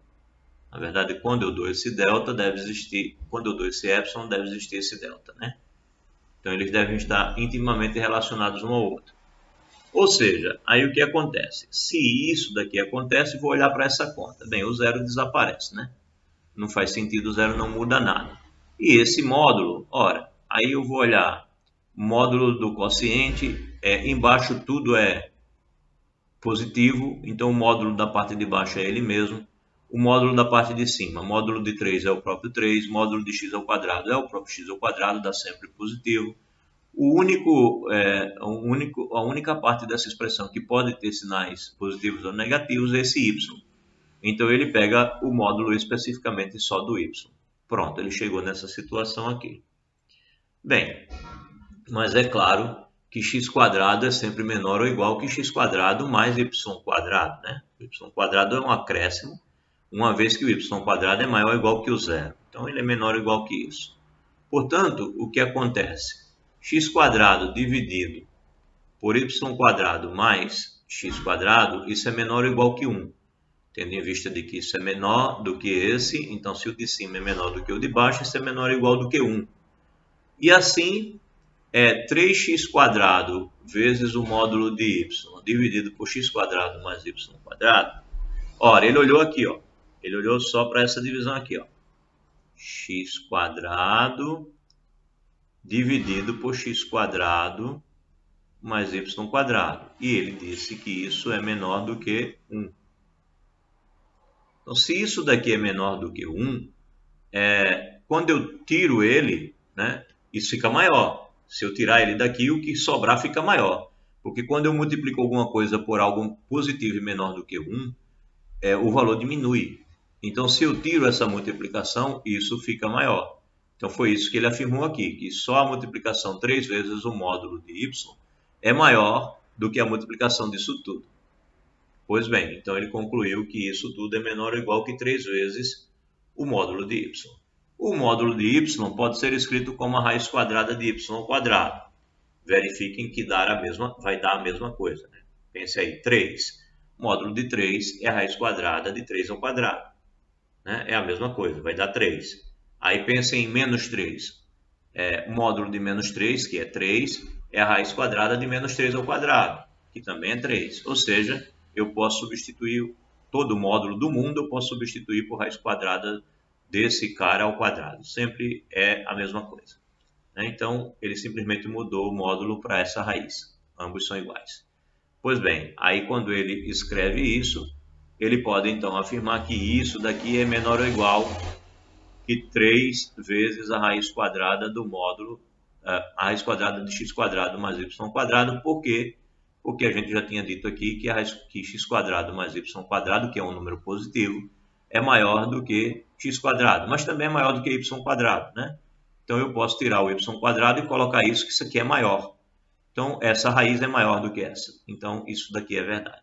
Na verdade, quando eu dou esse delta, deve existir. Quando eu dou esse epsilon, deve existir esse delta, né? Então, eles devem estar intimamente relacionados um ao outro. Ou seja, aí o que acontece? Se isso daqui acontece, vou olhar para essa conta. Bem, o zero desaparece, né? Não faz sentido, o zero não muda nada. E esse módulo, ora, aí eu vou olhar o módulo do quociente, embaixo tudo é positivo, então o módulo da parte de baixo é ele mesmo. o módulo da parte de cima. Módulo de 3 é o próprio 3, módulo de x ao quadrado é o próprio x ao quadrado, dá sempre positivo. A única parte dessa expressão que pode ter sinais positivos ou negativos é esse y. Então ele pega o módulo especificamente só do y. Pronto, ele chegou nessa situação aqui. Bem, mas é claro que x² é sempre menor ou igual que x² mais y², né? O y² é um acréscimo, uma vez que o y² é maior ou igual que o zero. Então ele é menor ou igual que isso. Portanto, o que acontece? x² dividido por y² mais x², isso é menor ou igual que 1. Tendo em vista de que isso é menor do que esse, então se o de cima é menor do que o de baixo, isso é menor ou igual do que 1. E assim, 3x² vezes o módulo de y dividido por x² mais y². Ora, ele olhou aqui, ó. Ele olhou só para essa divisão aqui, ó. x² dividido por x² mais y². E ele disse que isso é menor do que 1. Então, se isso daqui é menor do que 1, quando eu tiro ele, né, isso fica maior. Se eu tirar ele daqui, o que sobrar fica maior. Porque quando eu multiplico alguma coisa por algo positivo e menor do que 1, o valor diminui. Então, se eu tiro essa multiplicação, isso fica maior. Então, foi isso que ele afirmou aqui, que só a multiplicação 3 vezes o módulo de y é maior do que a multiplicação disso tudo. Pois bem, então ele concluiu que isso tudo é menor ou igual que 3 vezes o módulo de y. O módulo de y pode ser escrito como a raiz quadrada de y². Verifiquem que vai dar a mesma coisa, né? Pense aí, 3. Módulo de 3 é a raiz quadrada de 3 ao quadrado. Né? É a mesma coisa, vai dar 3. Aí pensem em menos 3. O módulo de menos 3, que é 3, é a raiz quadrada de menos 3 ao quadrado, que também é 3. Ou seja, eu posso substituir todo o módulo do mundo, eu posso substituir por raiz quadrada desse cara ao quadrado. Sempre é a mesma coisa. Então, ele simplesmente mudou o módulo para essa raiz. Ambos são iguais. Pois bem, aí quando ele escreve isso, ele pode então afirmar que isso daqui é menor ou igual que 3 vezes a raiz quadrada do módulo, a raiz quadrada de x² mais y². Por quê? Porque a gente já tinha dito aqui que x² mais y², que é um número positivo, é maior do que x², mas também é maior do que y², né? Então eu posso tirar o y² e colocar isso, que isso aqui é maior. Então essa raiz é maior do que essa. Então isso daqui é verdade.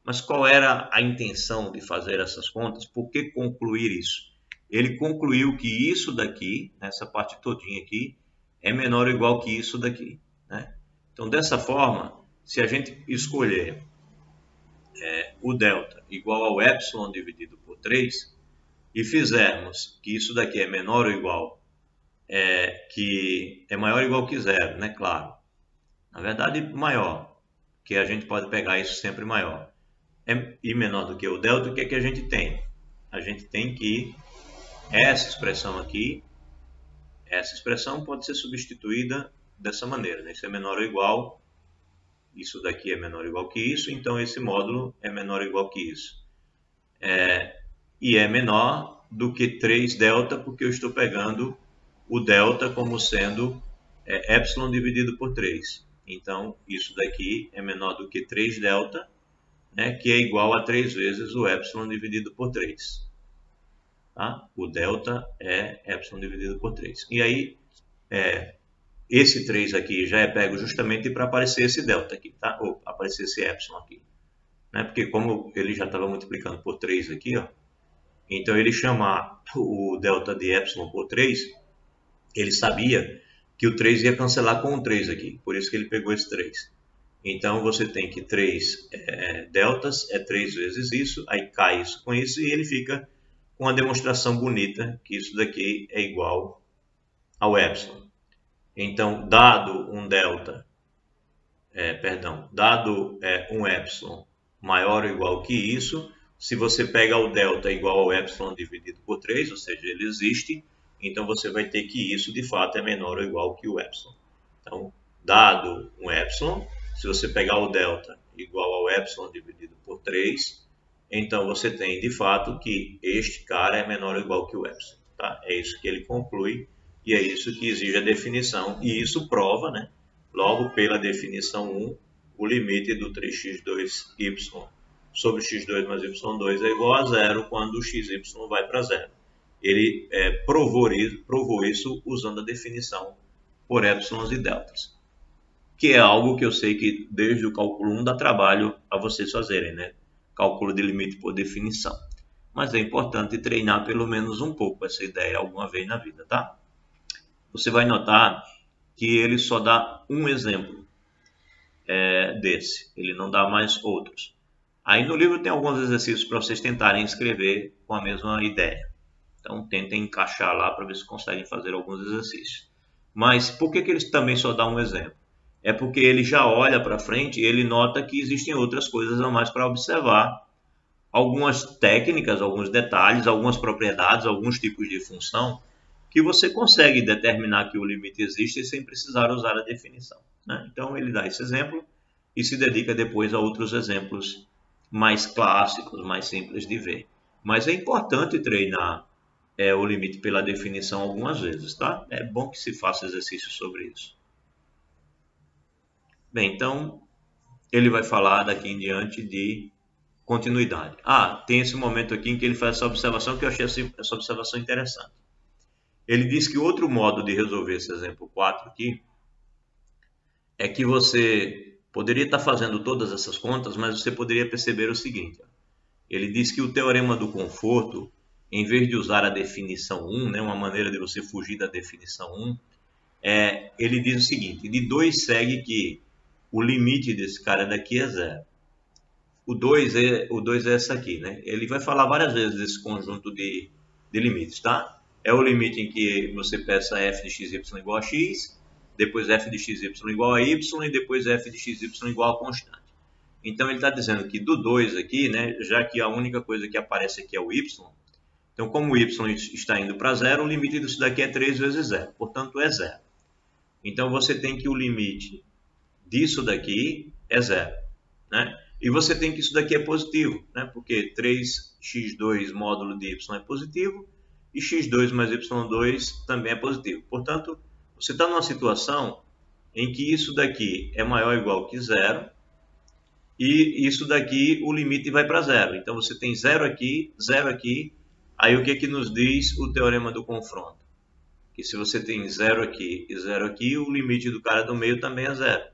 Mas qual era a intenção de fazer essas contas? Por que concluir isso? Ele concluiu que isso daqui, essa parte todinha aqui, é menor ou igual que isso daqui, né? Então dessa forma, se a gente escolher o delta igual ao epsilon dividido por 3 e fizermos que isso daqui é menor ou igual, que é maior ou igual que zero, né? Claro. Na verdade, maior, que a gente pode pegar isso sempre maior. E menor do que o delta, o que é que a gente tem? A gente tem que essa expressão aqui, essa expressão pode ser substituída dessa maneira, né? Isso é menor ou igual, isso daqui é menor ou igual que isso, então esse módulo é menor ou igual que isso. E é menor do que 3 delta, porque eu estou pegando o delta como sendo epsilon dividido por 3. Então, isso daqui é menor do que 3 delta, né, que é igual a 3 vezes o epsilon dividido por 3. Tá? O delta é epsilon dividido por 3. E aí, esse 3 aqui já é pego justamente para aparecer esse delta aqui, tá? Ou aparecer esse epsilon aqui. Né? Porque como ele já estava multiplicando por 3 aqui, ó, então ele chamar o delta de epsilon por 3, ele sabia que o 3 ia cancelar com o 3 aqui, por isso que ele pegou esse 3. Então você tem que 3 deltas é 3 vezes isso, aí cai isso com isso e ele fica com uma demonstração bonita que isso daqui é igual ao epsilon. Então, dado um delta, dado um epsilon maior ou igual que isso, se você pega o delta igual ao epsilon dividido por 3, ou seja, ele existe, então você vai ter que isso de fato é menor ou igual que o epsilon. Então, dado um epsilon, se você pegar o delta igual ao epsilon dividido por 3, então você tem de fato que este cara é menor ou igual que o epsilon. Tá? É isso que ele conclui e é isso que exige a definição. E isso prova, né? Logo pela definição 1, o limite do 3x2y sobre x2 mais y2 é igual a zero quando o xy vai para zero. Ele provou isso usando a definição por épsilons e deltas, que é algo que eu sei que desde o cálculo 1 dá trabalho a vocês fazerem, né? Cálculo de limite por definição. Mas é importante treinar pelo menos um pouco essa ideia alguma vez na vida, tá? Você vai notar que ele só dá um exemplo desse, ele não dá mais outros. Aí no livro tem alguns exercícios para vocês tentarem escrever com a mesma ideia. Então tentem encaixar lá para ver se conseguem fazer alguns exercícios. Mas por que eles também só dão um exemplo? É porque ele já olha para frente e ele nota que existem outras coisas a mais para observar. Algumas técnicas, alguns detalhes, algumas propriedades, alguns tipos de função que você consegue determinar que o limite existe sem precisar usar a definição, né? Então ele dá esse exemplo e se dedica depois a outros exemplos mais clássicos, mais simples de ver. Mas é importante treinar o limite pela definição algumas vezes, tá? É bom que se faça exercício sobre isso. Bem, então ele vai falar daqui em diante de continuidade. Tem esse momento aqui em que ele faz essa observação que eu achei essa observação interessante. Ele diz que outro modo de resolver esse exemplo 4 aqui é que você poderia estar fazendo todas essas contas, mas você poderia perceber o seguinte. Ele diz que o teorema do conforto, em vez de usar a definição 1, né, uma maneira de você fugir da definição 1, ele diz o seguinte, de 2 segue que o limite desse cara daqui é zero. O 2 é essa aqui, né? Ele vai falar várias vezes desse conjunto de limites, tá? É o limite em que você peça f de xy igual a x, depois f de xy igual a y e depois f de xy igual a constante. Então ele está dizendo que do 2 aqui, né, já que a única coisa que aparece aqui é o y, então como o y está indo para zero, o limite disso daqui é 3 vezes zero, portanto é zero. Então você tem que o limite disso daqui é zero, né? E você tem que isso daqui é positivo, né? Porque 3x2 módulo de y é positivo e x2 mais y2 também é positivo. Portanto, você está numa situação em que isso daqui é maior ou igual que zero e isso daqui o limite vai para zero. Então você tem zero aqui. Aí o que nos diz o teorema do confronto? Que se você tem zero aqui e zero aqui, o limite do cara do meio também é zero.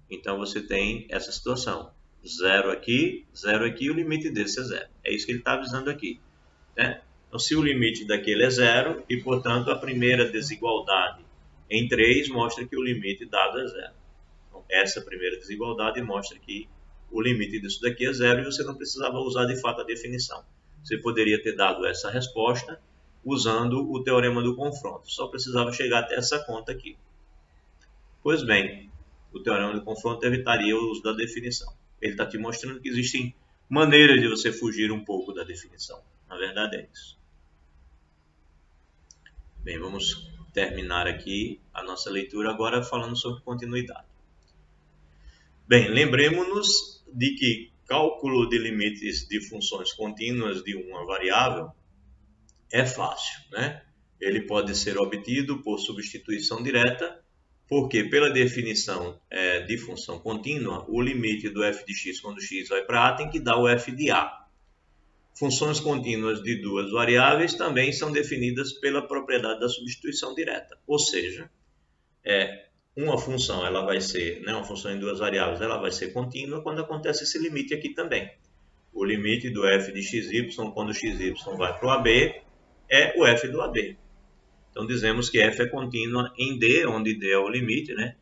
Então você tem essa situação. Zero aqui, o limite desse é zero. É isso que ele está avisando aqui, né? Então, se o limite daquele é zero, e portanto a primeira desigualdade em 3 mostra que o limite dado é zero. Então, essa primeira desigualdade mostra que o limite disso daqui é zero e você não precisava usar de fato a definição. Você poderia ter dado essa resposta usando o teorema do confronto. Só precisava chegar até essa conta aqui. Pois bem, o teorema do confronto evitaria o uso da definição. Ele está te mostrando que existem maneiras de você fugir um pouco da definição. Na verdade é isso. Bem, vamos terminar aqui a nossa leitura agora falando sobre continuidade. Bem, lembremos-nos de que cálculo de limites de funções contínuas de uma variável é fácil, né? Ele pode ser obtido por substituição direta, porque pela definição de função contínua, o limite do f de x quando x vai para a tem que dar o f de a. Funções contínuas de duas variáveis também são definidas pela propriedade da substituição direta. Ou seja, uma função ela vai ser, né, uma função em duas variáveis, ela vai ser contínua quando acontece esse limite aqui também. O limite do f de xy quando xy vai para o AB é o f do AB. Então dizemos que f é contínua em D, onde D é o limite, né?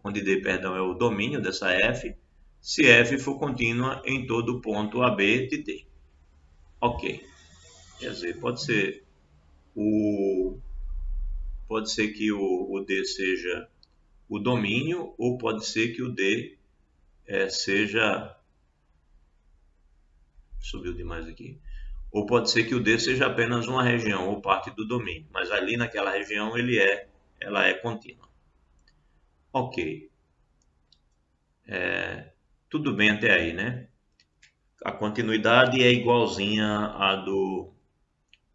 Onde D, perdão, é o domínio dessa f, se f for contínua em todo ponto AB de D. Ok. Quer dizer, pode ser que o D seja o domínio, ou pode ser que o D seja... Subiu demais aqui. Ou pode ser que o D seja apenas uma região ou parte do domínio, mas ali naquela região ela é contínua. Ok. Tudo bem até aí, né? a continuidade é igualzinha à do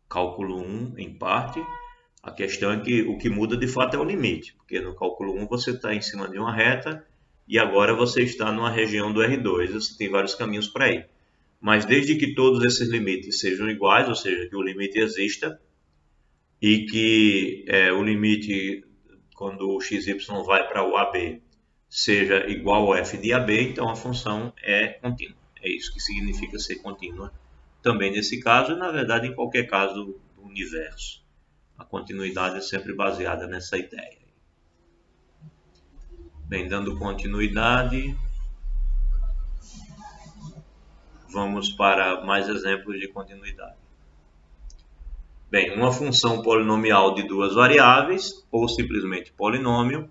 cálculo 1, em parte. A questão é que o que muda de fato é o limite, porque no cálculo 1 você está em cima de uma reta e agora você está numa região do R2, você tem vários caminhos para ir. Mas desde que todos esses limites sejam iguais, ou seja, que o limite exista e que o limite, quando o xy vai para o AB, seja igual ao f de AB, então a função é contínua. É isso que significa ser contínua também nesse caso e, na verdade, em qualquer caso do universo. A continuidade é sempre baseada nessa ideia. Bem, dando continuidade, vamos para mais exemplos de continuidade. Bem, uma função polinomial de duas variáveis, ou simplesmente polinômio,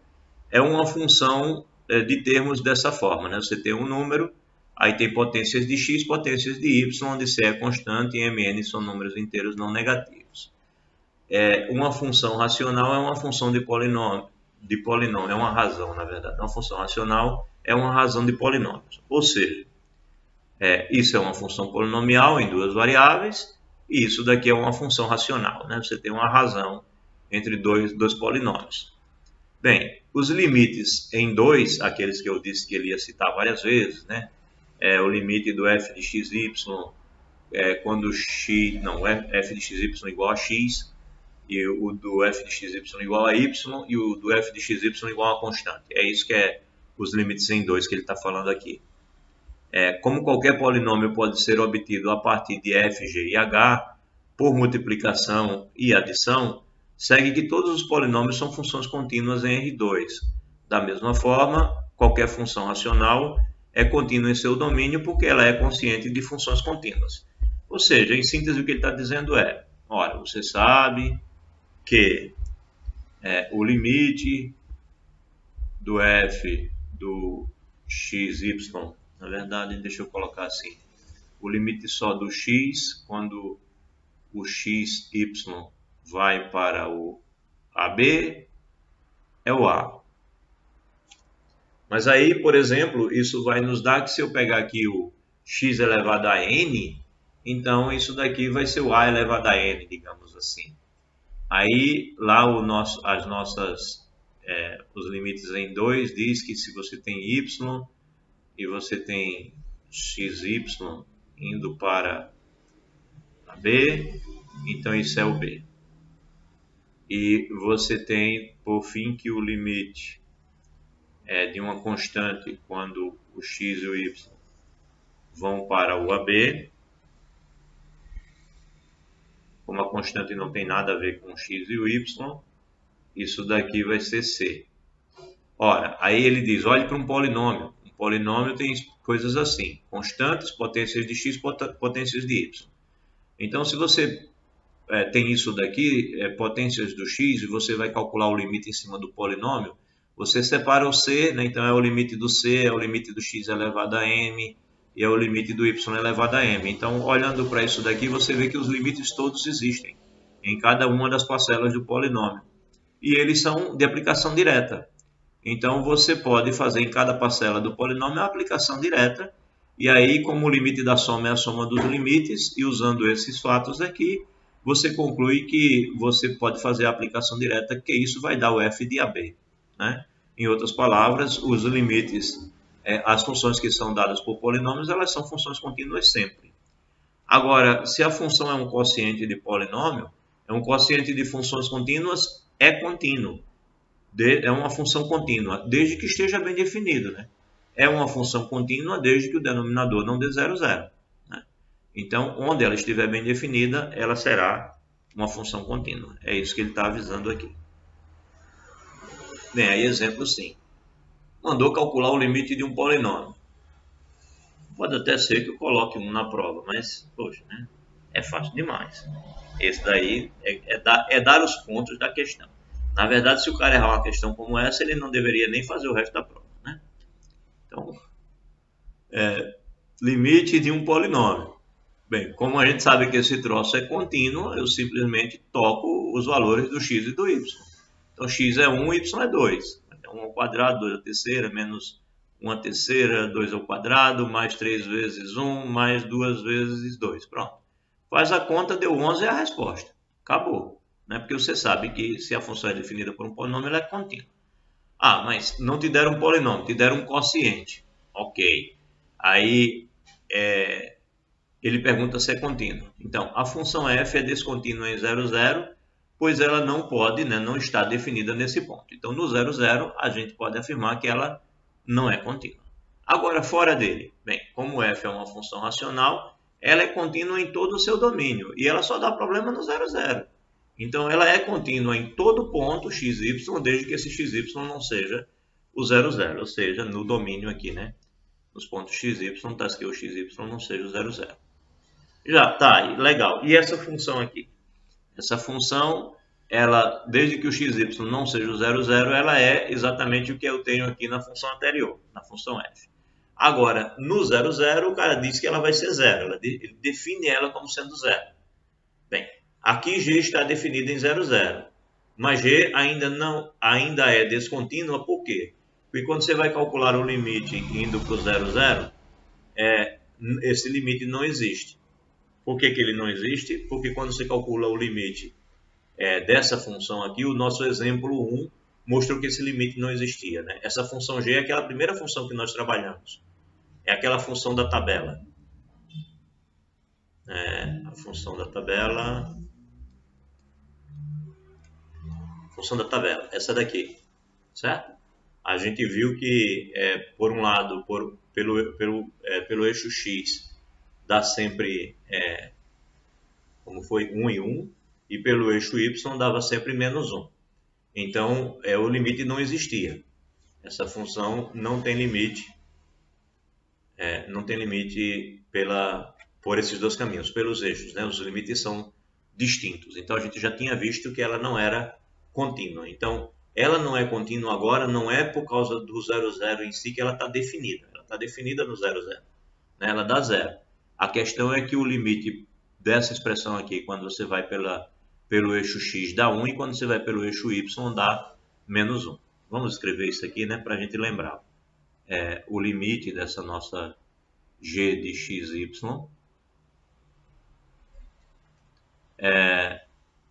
é uma função de termos dessa forma, né? Você tem um número, aí tem potências de x, potências de y, onde c é constante e mn são números inteiros não negativos. Uma função racional é uma função de polinômio, é uma razão, na verdade. Uma função racional é uma razão de polinômios. Ou seja, isso é uma função polinomial em duas variáveis e isso daqui é uma função racional, né? Você tem uma razão entre dois polinômios. Bem, os limites em 2, aqueles que eu disse que ele ia citar várias vezes, né? O limite do f de xy quando f de xy igual a x, e o do f de xy igual a y, e o do f de xy igual a constante. É isso que é os limites em 2 que ele está falando aqui. Como qualquer polinômio pode ser obtido a partir de f, g e h, por multiplicação e adição, segue que todos os polinômios são funções contínuas em R2. Da mesma forma, qualquer função racional é contínua em seu domínio porque ela é consciente de funções contínuas. Ou seja, em síntese, o que ele está dizendo é, olha, você sabe que o limite do f do xy, na verdade, deixa eu colocar assim, o limite só do x, quando o xy vai para o AB, é o A. Mas aí, por exemplo, isso vai nos dar que se eu pegar aqui o x elevado a n, então isso daqui vai ser o A elevado a n, digamos assim. Aí, lá os limites em 2 diz que se você tem y e você tem xy indo para B, então isso é o B. E você tem, por fim, que o limite de uma constante quando o x e o y vão para o AB. Como a constante não tem nada a ver com o x e o y, isso daqui vai ser C. Ora, aí ele diz, olhe para um polinômio. Um polinômio tem coisas assim, constantes, potências de x, potências de y. Então, se você tem isso daqui, potências do x, e você vai calcular o limite em cima do polinômio, você separa o c, né? Então é o limite do c, é o limite do x elevado a m, e é o limite do y elevado a m. Então, olhando para isso daqui, você vê que os limites todos existem em cada uma das parcelas do polinômio. E eles são de aplicação direta. Então, você pode fazer em cada parcela do polinômio a aplicação direta. E aí, como o limite da soma é a soma dos limites, e usando esses fatos aqui, você conclui que você pode fazer a aplicação direta, que isso vai dar o f de AB. Né? Em outras palavras, os limites, as funções que são dadas por polinômios, elas são funções contínuas sempre. Agora, se a função é um quociente de polinômio, é um quociente de funções contínuas, é contínuo. É uma função contínua, desde que esteja bem definido. Né? É uma função contínua desde que o denominador não dê 0, 0. Né? Então, onde ela estiver bem definida, ela será uma função contínua. É isso que ele está avisando aqui. Bem, aí exemplo sim. Mandou calcular o limite de um polinômio. Pode até ser que eu coloque um na prova, mas, poxa, né? É fácil demais. Esse daí é dar os pontos da questão. Na verdade, se o cara errar uma questão como essa, ele não deveria nem fazer o resto da prova. Né? Então, limite de um polinômio. Bem, como a gente sabe que esse troço é contínuo, eu simplesmente toco os valores do x e do y. Então, x é 1, y é 2. Então, 1 ao quadrado, 2 à terceira, menos 1 terceira, 2 ao quadrado, mais 3 vezes 1, mais 2 vezes 2. Pronto. Faz a conta, deu 11 é a resposta. Acabou. Né? Porque você sabe que se a função é definida por um polinômio, ela é contínua. Ah, mas não te deram um polinômio, te deram um quociente. Ok. Aí ele pergunta se é contínua. Então, a função f é descontínua em 0, 0, pois ela não pode, né, não está definida nesse ponto. Então, no 0, 0, a gente pode afirmar que ela não é contínua. Agora, fora dele, bem, como f é uma função racional, ela é contínua em todo o seu domínio, e ela só dá problema no 0, 0. Então, ela é contínua em todo ponto xy, desde que esse xy não seja o 0, 0, ou seja, no domínio aqui, né? Nos pontos xy, tá que o xy não seja o 0, 0. Já, tá, legal. E essa função aqui? Essa função, ela, desde que o xy não seja o 0, 0, ela é exatamente o que eu tenho aqui na função anterior, na função f. Agora, no 0, 0, o cara diz que ela vai ser 0. Ele define ela como sendo 0. Bem, aqui g está definida em 0, 0. Mas g ainda é descontínua, por quê? Porque quando você vai calcular o limite indo para o 0, 0, esse limite não existe. Por que ele não existe? Porque quando você calcula o limite dessa função aqui, o nosso exemplo 1 mostrou que esse limite não existia. Né? Essa função g é aquela primeira função que nós trabalhamos. É aquela função da tabela. A função da tabela. Função da tabela, essa daqui. Certo? A gente viu que, por um lado, pelo eixo x, dá sempre, como foi, 1 e 1, e pelo eixo y dava sempre menos 1. Então, o limite não existia. Essa função não tem limite, por esses dois caminhos, pelos eixos, né? Os limites são distintos. Então, a gente já tinha visto que ela não era contínua. Então, ela não é contínua agora, não é por causa do 0, 0 em si que ela está definida. Ela está definida no 0, 0. Né? Ela dá 0. A questão é que o limite dessa expressão aqui, quando você vai pelo eixo x, dá 1, e quando você vai pelo eixo y, dá menos 1. Vamos escrever isso aqui, né, para a gente lembrar. O limite dessa nossa g de xy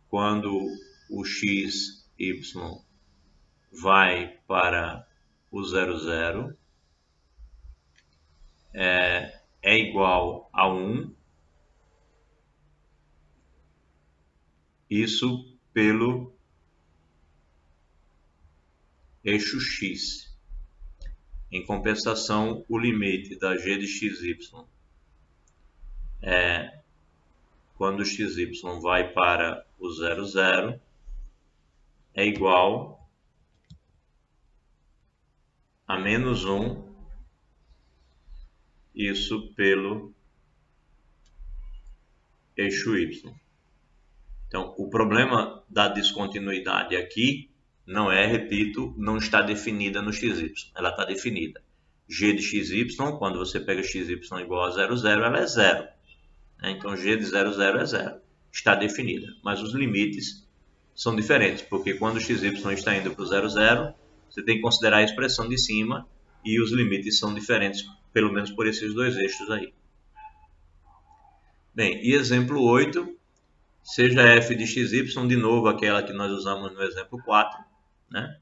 quando o xy vai para o 0, 0, é igual a 1, isso pelo eixo x. Em compensação, o limite da g de xy quando o xy vai para o 0, 0, é igual a menos 1, isso pelo eixo y. Então, o problema da descontinuidade aqui não repito, não está definida no xy. Ela está definida. G de xy, quando você pega xy igual a 0, 0, ela é 0. Então, g de 0, 0 é 0. Está definida. Mas os limites são diferentes, porque quando o xy está indo para o 0, 0, você tem que considerar a expressão de cima e os limites são diferentes, pelo menos por esses dois eixos aí. Bem, e exemplo 8, seja f de xy, de novo aquela que nós usamos no exemplo 4, né?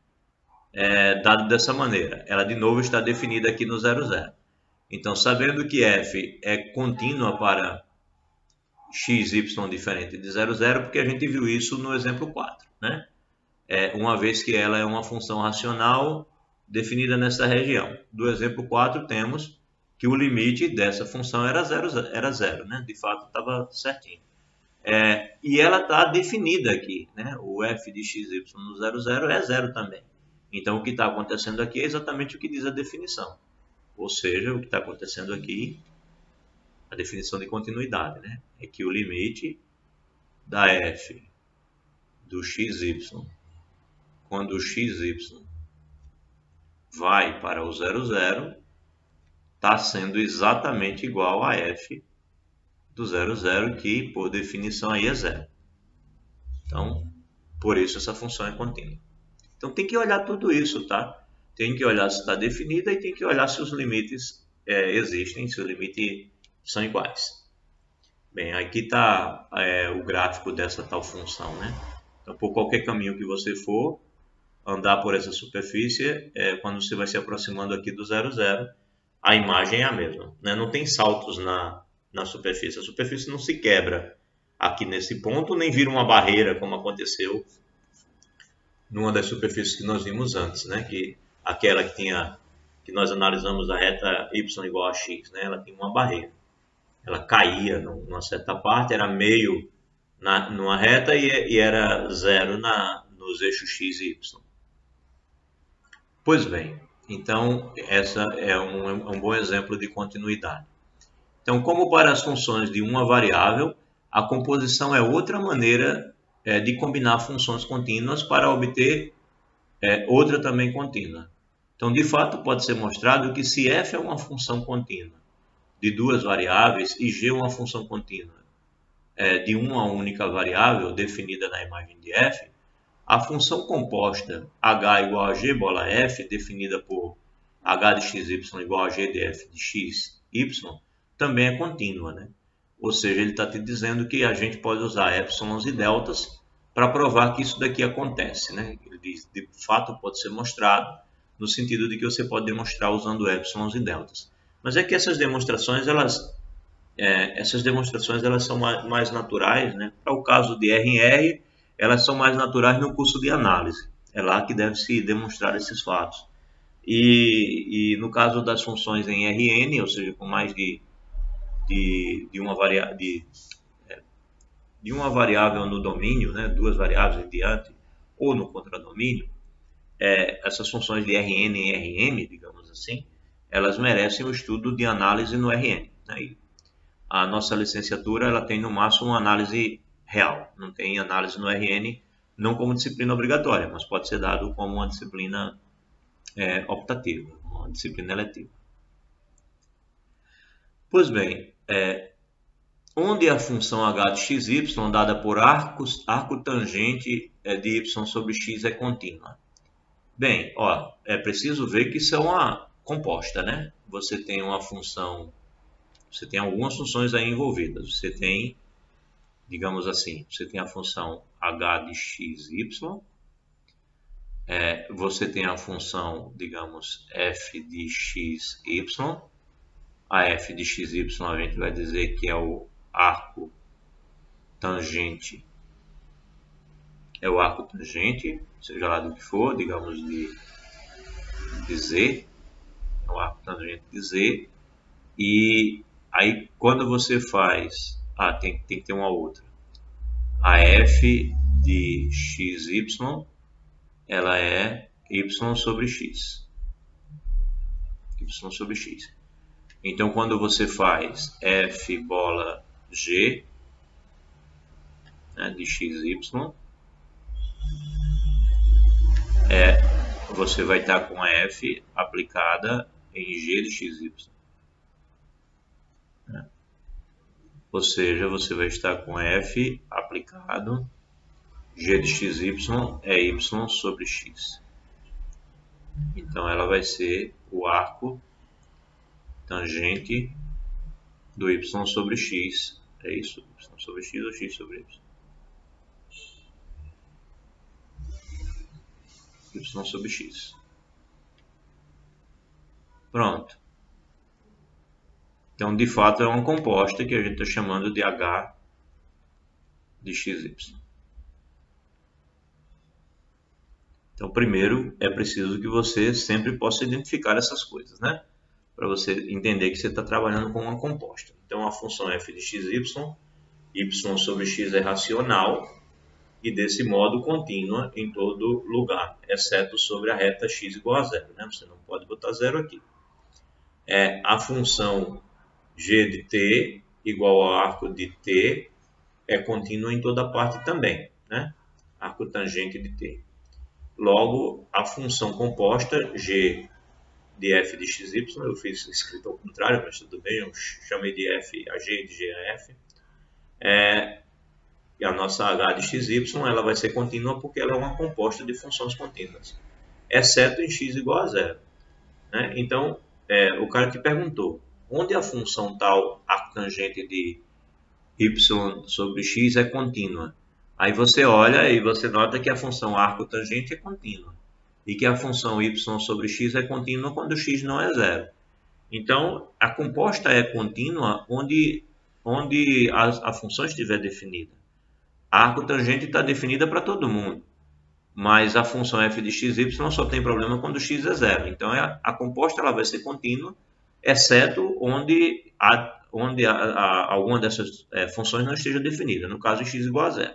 Dado dessa maneira. Ela de novo está definida aqui no 0, 0. Então, sabendo que f é contínua para xy diferente de 0, 0, porque a gente viu isso no exemplo 4, né? Uma vez que ela é uma função racional definida nessa região. Do exemplo 4 temos que o limite dessa função era 0, né? De fato estava certinho. E ela está definida aqui, né? O f de xy no 0, 0 é 0 também. Então, o que está acontecendo aqui é exatamente o que diz a definição. Ou seja, o que está acontecendo aqui, a definição de continuidade, né? É que o limite da f do xy, quando o xy vai para o 0, 0, está sendo exatamente igual a f do 0, 0, que por definição aí é 0. Então, por isso essa função é contínua. Então tem que olhar tudo isso, tá? tem que olhar se está definida e tem que olhar se os limites existem, se os limites são iguais. Bem, aqui está o gráfico dessa tal função, né? Então, por qualquer caminho que você for andar por essa superfície, quando você vai se aproximando aqui do 0, 0, a imagem é a mesma, né? Não tem saltos na superfície. A superfície não se quebra aqui nesse ponto, nem vira uma barreira, como aconteceu numa das superfícies que nós vimos antes, né? Que aquela que nós analisamos a reta y igual a x, né? Ela tinha uma barreira. Ela caía numa certa parte, era meio numa reta e era zero nos eixos x e y. Pois bem, então essa é um bom exemplo de continuidade. Então, como para as funções de uma variável, a composição é outra maneira de combinar funções contínuas para obter outra também contínua. Então, de fato, pode ser mostrado que se f é uma função contínua de duas variáveis e g é uma função contínua de uma única variável definida na imagem de f, a função composta h igual a g bola f, definida por h de xy igual a g de f de xy, também é contínua, né? Ou seja, ele está te dizendo que a gente pode usar épsilons e deltas para provar que isso daqui acontece, né? Ele diz, de fato, pode ser mostrado, no sentido de que você pode demonstrar usando épsilons e deltas. Mas é que essas demonstrações, elas são mais naturais, né? Para o caso de R em R, elas são mais naturais no curso de análise. É lá que deve se demonstrar esses fatos. E no caso das funções em Rn, ou seja, com mais de uma variável no domínio, né, duas variáveis em diante, ou no contradomínio, essas funções de Rn em Rm, digamos assim, elas merecem o estudo de análise no Rn. Né? A nossa licenciatura ela tem no máximo uma análise real, não tem análise no Rn, não como disciplina obrigatória, mas pode ser dado como uma disciplina optativa, uma disciplina eletiva. Pois bem, onde a função h de xy, dada por arco tangente de y sobre x, é contínua? Bem, é preciso ver que isso é uma composta, né? Você tem uma função, você tem algumas funções aí envolvidas. Você tem, digamos assim, você tem a função h de xy, você tem a função, digamos, f de xy. A f de xy a gente vai dizer que é o arco tangente, seja lá do que for, digamos de z, é o arco tangente de z, e aí quando você faz, tem que ter uma outra, a f de xy, ela é y sobre x, então quando você faz f bola g, né, de xy, você vai estar com f aplicada em g de xy. Né? Ou seja, você vai estar com f aplicado, g de xy é y sobre x. Então ela vai ser o arco tangente do y sobre x. É isso? Y sobre x ou x sobre y? Y sobre x. Pronto. Então, de fato, é uma composta que a gente está chamando de h de xy. Então, primeiro, é preciso que você sempre possa identificar essas coisas, né? Para você entender que você está trabalhando com uma composta. Então, a função f de xy, y sobre x é racional e, desse modo, contínua em todo lugar, exceto sobre a reta x igual a zero. Né? Você não pode botar zero aqui. A função g de t igual ao arco de t é contínua em toda parte também, né? Arco tangente de t. Logo, a função composta g de f de xy, eu fiz escrito ao contrário, mas tudo bem, eu chamei de f a g, de g a f. E a nossa h de xy ela vai ser contínua porque ela é uma composta de funções contínuas. exceto em x igual a zero. Né? Então, o cara te perguntou, onde a função tal arctangente de y sobre x é contínua? Aí você olha e você nota que a função arcotangente é contínua e que a função y sobre x é contínua quando x não é zero. Então, a composta é contínua onde a função estiver definida. A arcotangente está definida para todo mundo, mas a função f de xy só tem problema quando x é zero. Então, a composta ela vai ser contínua, exceto onde alguma dessas funções não esteja definida, no caso x igual a zero.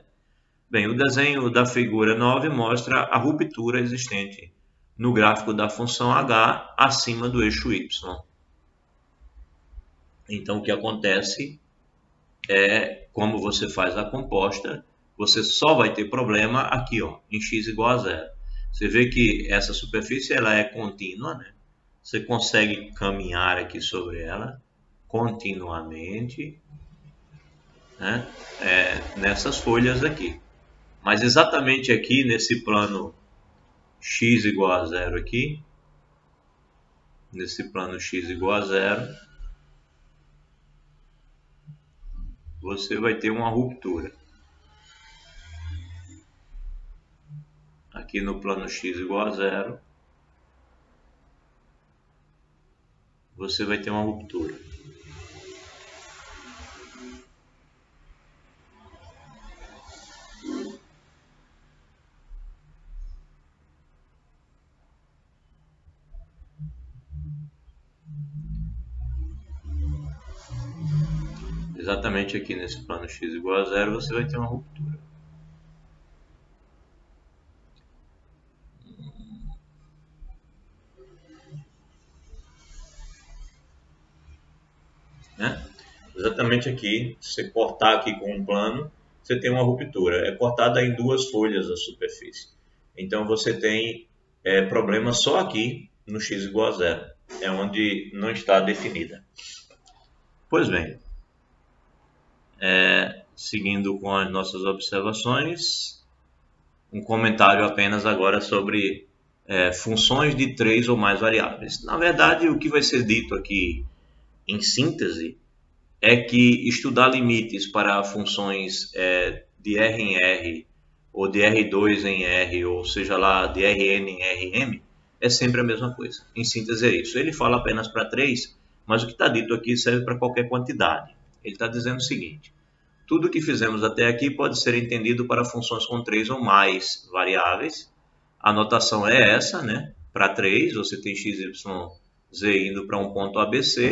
Bem, o desenho da figura 9 mostra a ruptura existente no gráfico da função h acima do eixo y. Então, o que acontece é, como você faz a composta, você só vai ter problema aqui, ó, em x igual a zero. Você vê que essa superfície ela é contínua, né? Você consegue caminhar aqui sobre ela continuamente, né? Nessas folhas aqui. Mas exatamente aqui nesse plano x igual a zero aqui, nesse plano x igual a zero, você vai ter uma ruptura. Aqui no plano x igual a zero, você vai ter uma ruptura. Exatamente aqui nesse plano x igual a zero, você vai ter uma ruptura. Né? Exatamente aqui, se você cortar aqui com um plano, você tem uma ruptura. É cortada em duas folhas a superfície. Então você tem problema só aqui no x igual a zero. É onde não está definida. Pois bem, seguindo com as nossas observações, um comentário apenas agora sobre funções de 3 ou mais variáveis. Na verdade, o que vai ser dito aqui em síntese é que estudar limites para funções de R em R, ou de R2 em R, ou seja lá, de Rn em Rm, é sempre a mesma coisa. Em síntese é isso. Ele fala apenas para 3, mas o que está dito aqui serve para qualquer quantidade. Ele está dizendo o seguinte: tudo que fizemos até aqui pode ser entendido para funções com 3 ou mais variáveis. A notação é essa, né? Para 3, você tem x, y, z indo para um ponto ABC,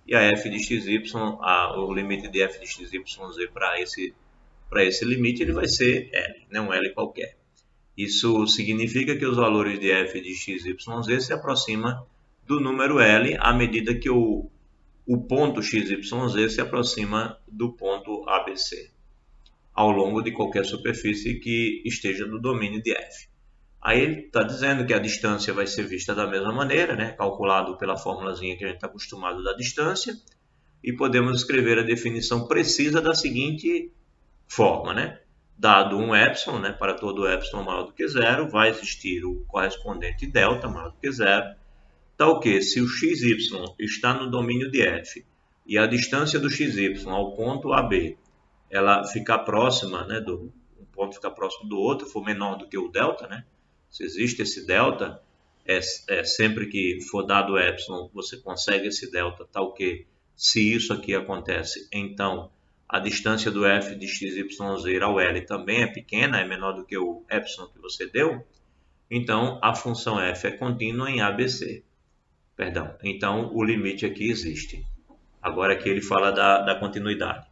e a f de xy, o limite de f de xyz para esse limite, ele vai ser L, não L qualquer. Isso significa que os valores de f de xyz se aproximam do número L à medida que o ponto XYZ se aproxima do ponto ABC, ao longo de qualquer superfície que esteja no domínio de F. Aí ele está dizendo que a distância vai ser vista da mesma maneira, né? Calculado pela formulazinha que a gente está acostumado da distância, e podemos escrever a definição precisa da seguinte forma, né? Dado um epsilon, né, para todo epsilon maior do que zero, vai existir o correspondente delta maior do que zero, tal que, se o xy está no domínio de F e a distância do xy ao ponto AB ela ficar próxima, né, um ponto ficar próximo do outro, for menor do que o delta, né? Se existe esse delta, sempre que for dado epsilon, você consegue esse delta, tal que, se isso aqui acontece, então a distância do f de xyz ao L também é pequena, é menor do que o epsilon que você deu, então a função f é contínua em ABC. Perdão, então o limite aqui existe. Agora aqui ele fala da continuidade.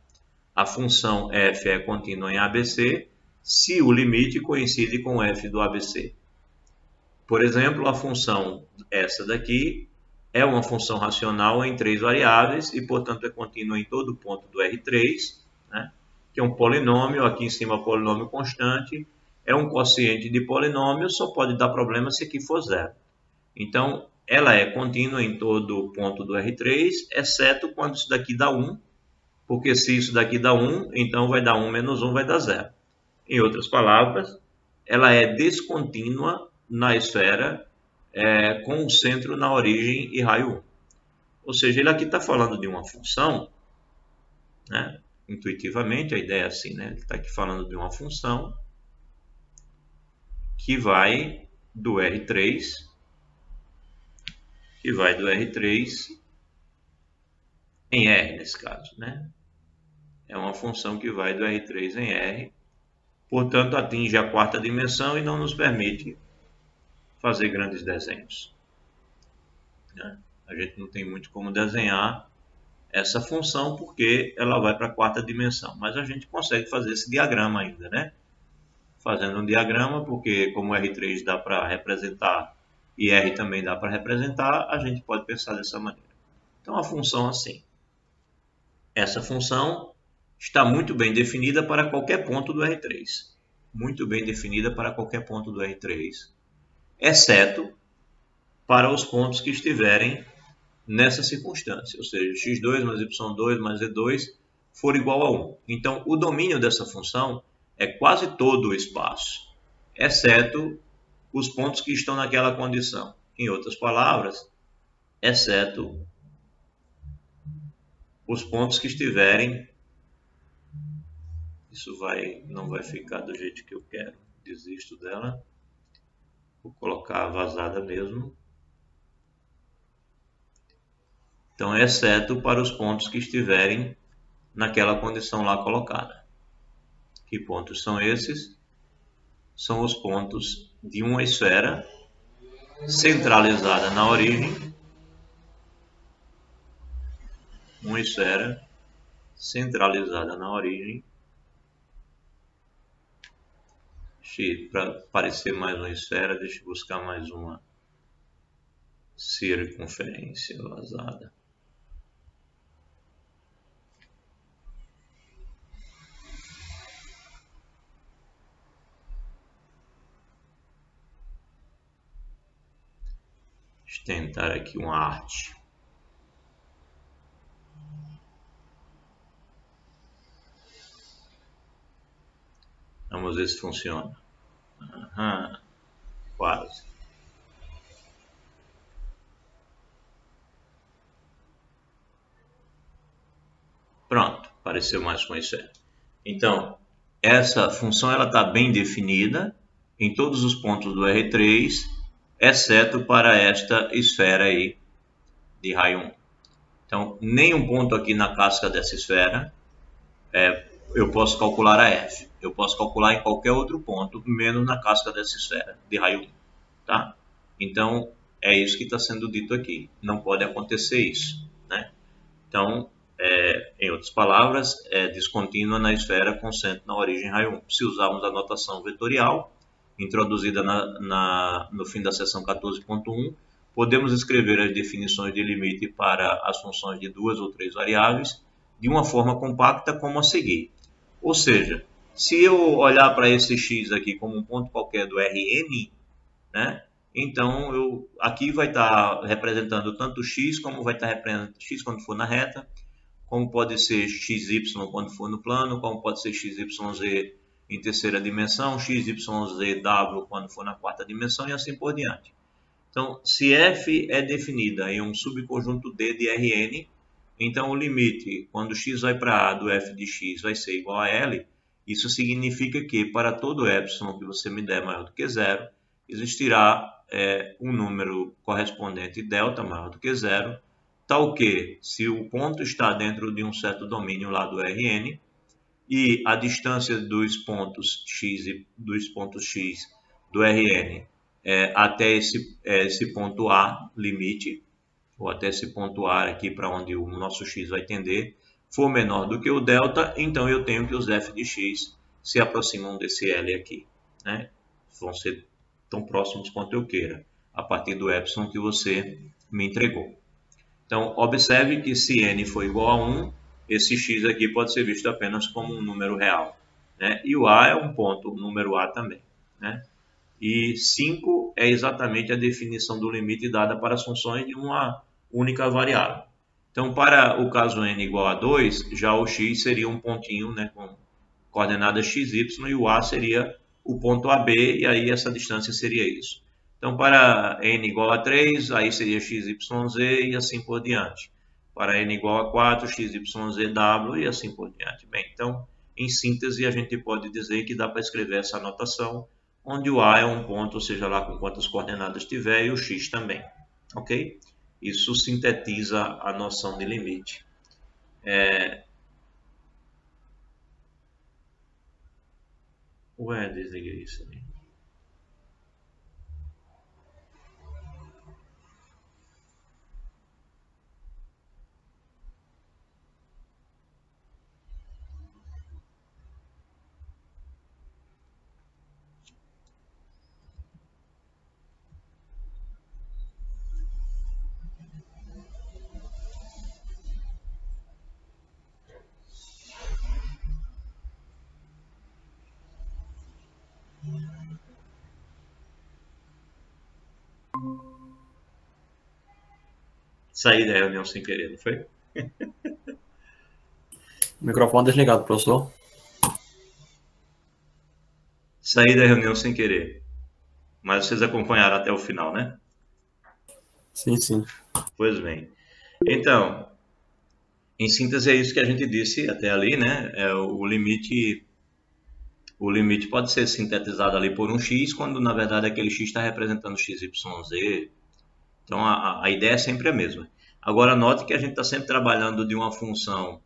A função f é contínua em ABC se o limite coincide com f do ABC. Por exemplo, a função essa daqui é uma função racional em 3 variáveis e, portanto, é contínua em todo ponto do R3, né? Que é um polinômio, aqui em cima polinômio constante, é um quociente de polinômio, só pode dar problema se aqui for zero. Então, ela é contínua em todo ponto do R3, exceto quando isso daqui dá 1, porque se isso daqui dá 1, então vai dar 1 menos 1 vai dar 0. Em outras palavras, ela é descontínua na esfera com o centro na origem e raio 1. Ou seja, ele aqui está falando de uma função, né? Intuitivamente a ideia é assim, né? Ele está aqui falando de uma função que vai do R3, em R nesse caso, né? É uma função que vai do R3 em R, portanto atinge a quarta dimensão e não nos permite fazer grandes desenhos, né? A gente não tem muito como desenhar essa função porque ela vai para a quarta dimensão, mas a gente consegue fazer esse diagrama ainda, né? Fazendo um diagrama, porque como R3 dá para representar e R também dá para representar, a gente pode pensar dessa maneira. Então a função assim, essa função está muito bem definida para qualquer ponto do R3, muito bem definida para qualquer ponto do R3, exceto para os pontos que estiverem nessa circunstância, ou seja, x2 mais y2 mais z2 for igual a 1. Então, o domínio dessa função é quase todo o espaço, exceto os pontos que estão naquela condição. Em outras palavras, exceto os pontos que estiverem... Isso não vai ficar do jeito que eu quero. Desisto dela. Vou colocar a vazada mesmo. Então, exceto para os pontos que estiverem naquela condição lá colocada. Que pontos são esses? São os pontos de uma esfera centralizada na origem. Uma esfera centralizada na origem. Para parecer mais uma esfera, deixa eu buscar mais uma circunferência vazada. Deixa eu tentar aqui uma arte. Vamos ver se funciona. Quase. Pronto, pareceu mais com isso. Então, essa função está bem definida em todos os pontos do R3, exceto para esta esfera aí de raio 1. Então, nenhum ponto aqui na casca dessa esfera eu posso calcular a F. Eu posso calcular em qualquer outro ponto, menos na casca dessa esfera de raio 1. Tá? Então, é isso que está sendo dito aqui. Não pode acontecer isso, né? Então, em outras palavras, é descontínua na esfera com centro na origem raio 1. Se usarmos a notação vetorial, introduzida no fim da seção 14.1, podemos escrever as definições de limite para as funções de 2 ou 3 variáveis de uma forma compacta como a seguir. Ou seja, se eu olhar para esse x aqui como um ponto qualquer do Rn, né, então aqui vai estar representando tanto x, como vai estar representando x quando for na reta, como pode ser xy quando for no plano, como pode ser xyz em terceira dimensão, xyzw quando for na quarta dimensão e assim por diante. Então, se f é definida em um subconjunto D de Rn, então o limite, quando x vai para A do f de x vai ser igual a L, isso significa que para todo epsilon que você me der maior do que zero, existirá um número correspondente delta maior do que zero, tal que, se o ponto está dentro de um certo domínio lá do Rn, e a distância dos pontos x do Rn até esse ponto A, limite, ou até esse ponto A aqui para onde o nosso x vai tender, for menor do que o delta, então eu tenho que os f de x se aproximam desse L aqui, né? Vão ser tão próximos quanto eu queira, a partir do epsilon que você me entregou. Então, observe que se n for igual a 1, esse x aqui pode ser visto apenas como um número real, né? E o a é um ponto, o número a também, né? E 5 é exatamente a definição do limite dada para as funções de uma única variável. Então, para o caso n igual a 2, já o x seria um pontinho, né, com coordenadas x, y, e o a seria o ponto AB, e aí essa distância seria isso. Então, para n igual a 3, aí seria x, y, z e assim por diante. Para n igual a 4, x, y, z, w e assim por diante. Bem, então, em síntese, a gente pode dizer que dá para escrever essa notação, onde o a é um ponto, seja lá com quantas coordenadas tiver, e o x também. Ok? Isso sintetiza a noção de limite. Ué, desliguei isso ali. Saí da reunião sem querer, não foi? Microfone desligado, professor. Saí da reunião sem querer. Mas vocês acompanharam até o final, né? Sim, sim. Pois bem. Então, em síntese é isso que a gente disse até ali, né? O limite pode ser sintetizado ali por um x, quando na verdade aquele x está representando x, y, z. Então a ideia é sempre a mesma. Agora note que a gente está sempre trabalhando de uma função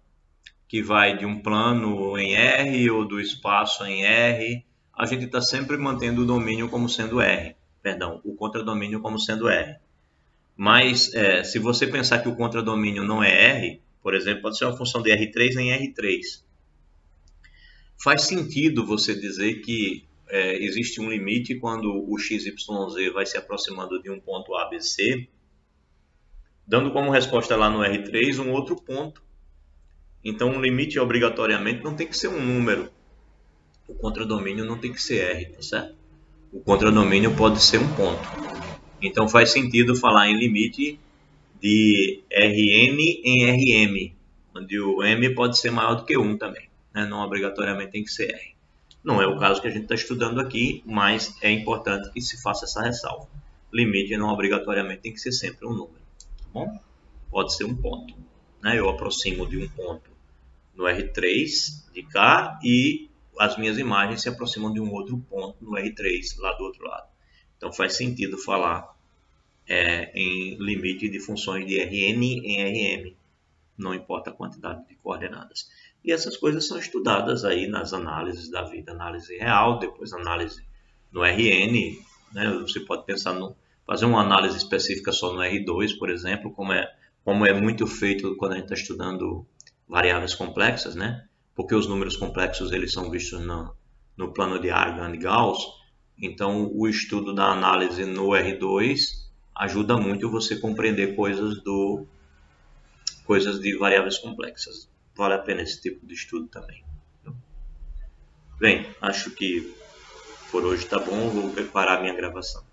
que vai de um plano em R ou do espaço em R. A gente está sempre mantendo o domínio como sendo R. Perdão, o contradomínio como sendo R. Mas se você pensar que o contradomínio não é R, por exemplo, pode ser uma função de R3 em R3. Faz sentido você dizer que existe um limite quando o XYZ vai se aproximando de um ponto ABC, dando como resposta lá no R3 um outro ponto. Então o limite obrigatoriamente não tem que ser um número. O contradomínio não tem que ser R, tá certo? O contradomínio pode ser um ponto. Então faz sentido falar em limite de Rn em Rm, onde o m pode ser maior do que 1 também, né? Não obrigatoriamente tem que ser R. Não é o caso que a gente está estudando aqui, mas é importante que se faça essa ressalva. Limite não obrigatoriamente tem que ser sempre um número, tá bom? Pode ser um ponto, né? Eu aproximo de um ponto no R3 de cá e as minhas imagens se aproximam de um outro ponto no R3 lá do outro lado. Então faz sentido falar em limite de funções de Rn em Rm, não importa a quantidade de coordenadas. E essas coisas são estudadas aí nas análises da vida, análise real, depois análise no Rn, né? Você pode pensar fazer uma análise específica só no R2, por exemplo, como é muito feito quando a gente está estudando variáveis complexas, né? Porque os números complexos eles são vistos no plano de Argand e Gauss. Então, o estudo da análise no R2 ajuda muito você compreender coisas de variáveis complexas. Vale a pena esse tipo de estudo também. Bem, acho que por hoje está bom, vou preparar a minha gravação.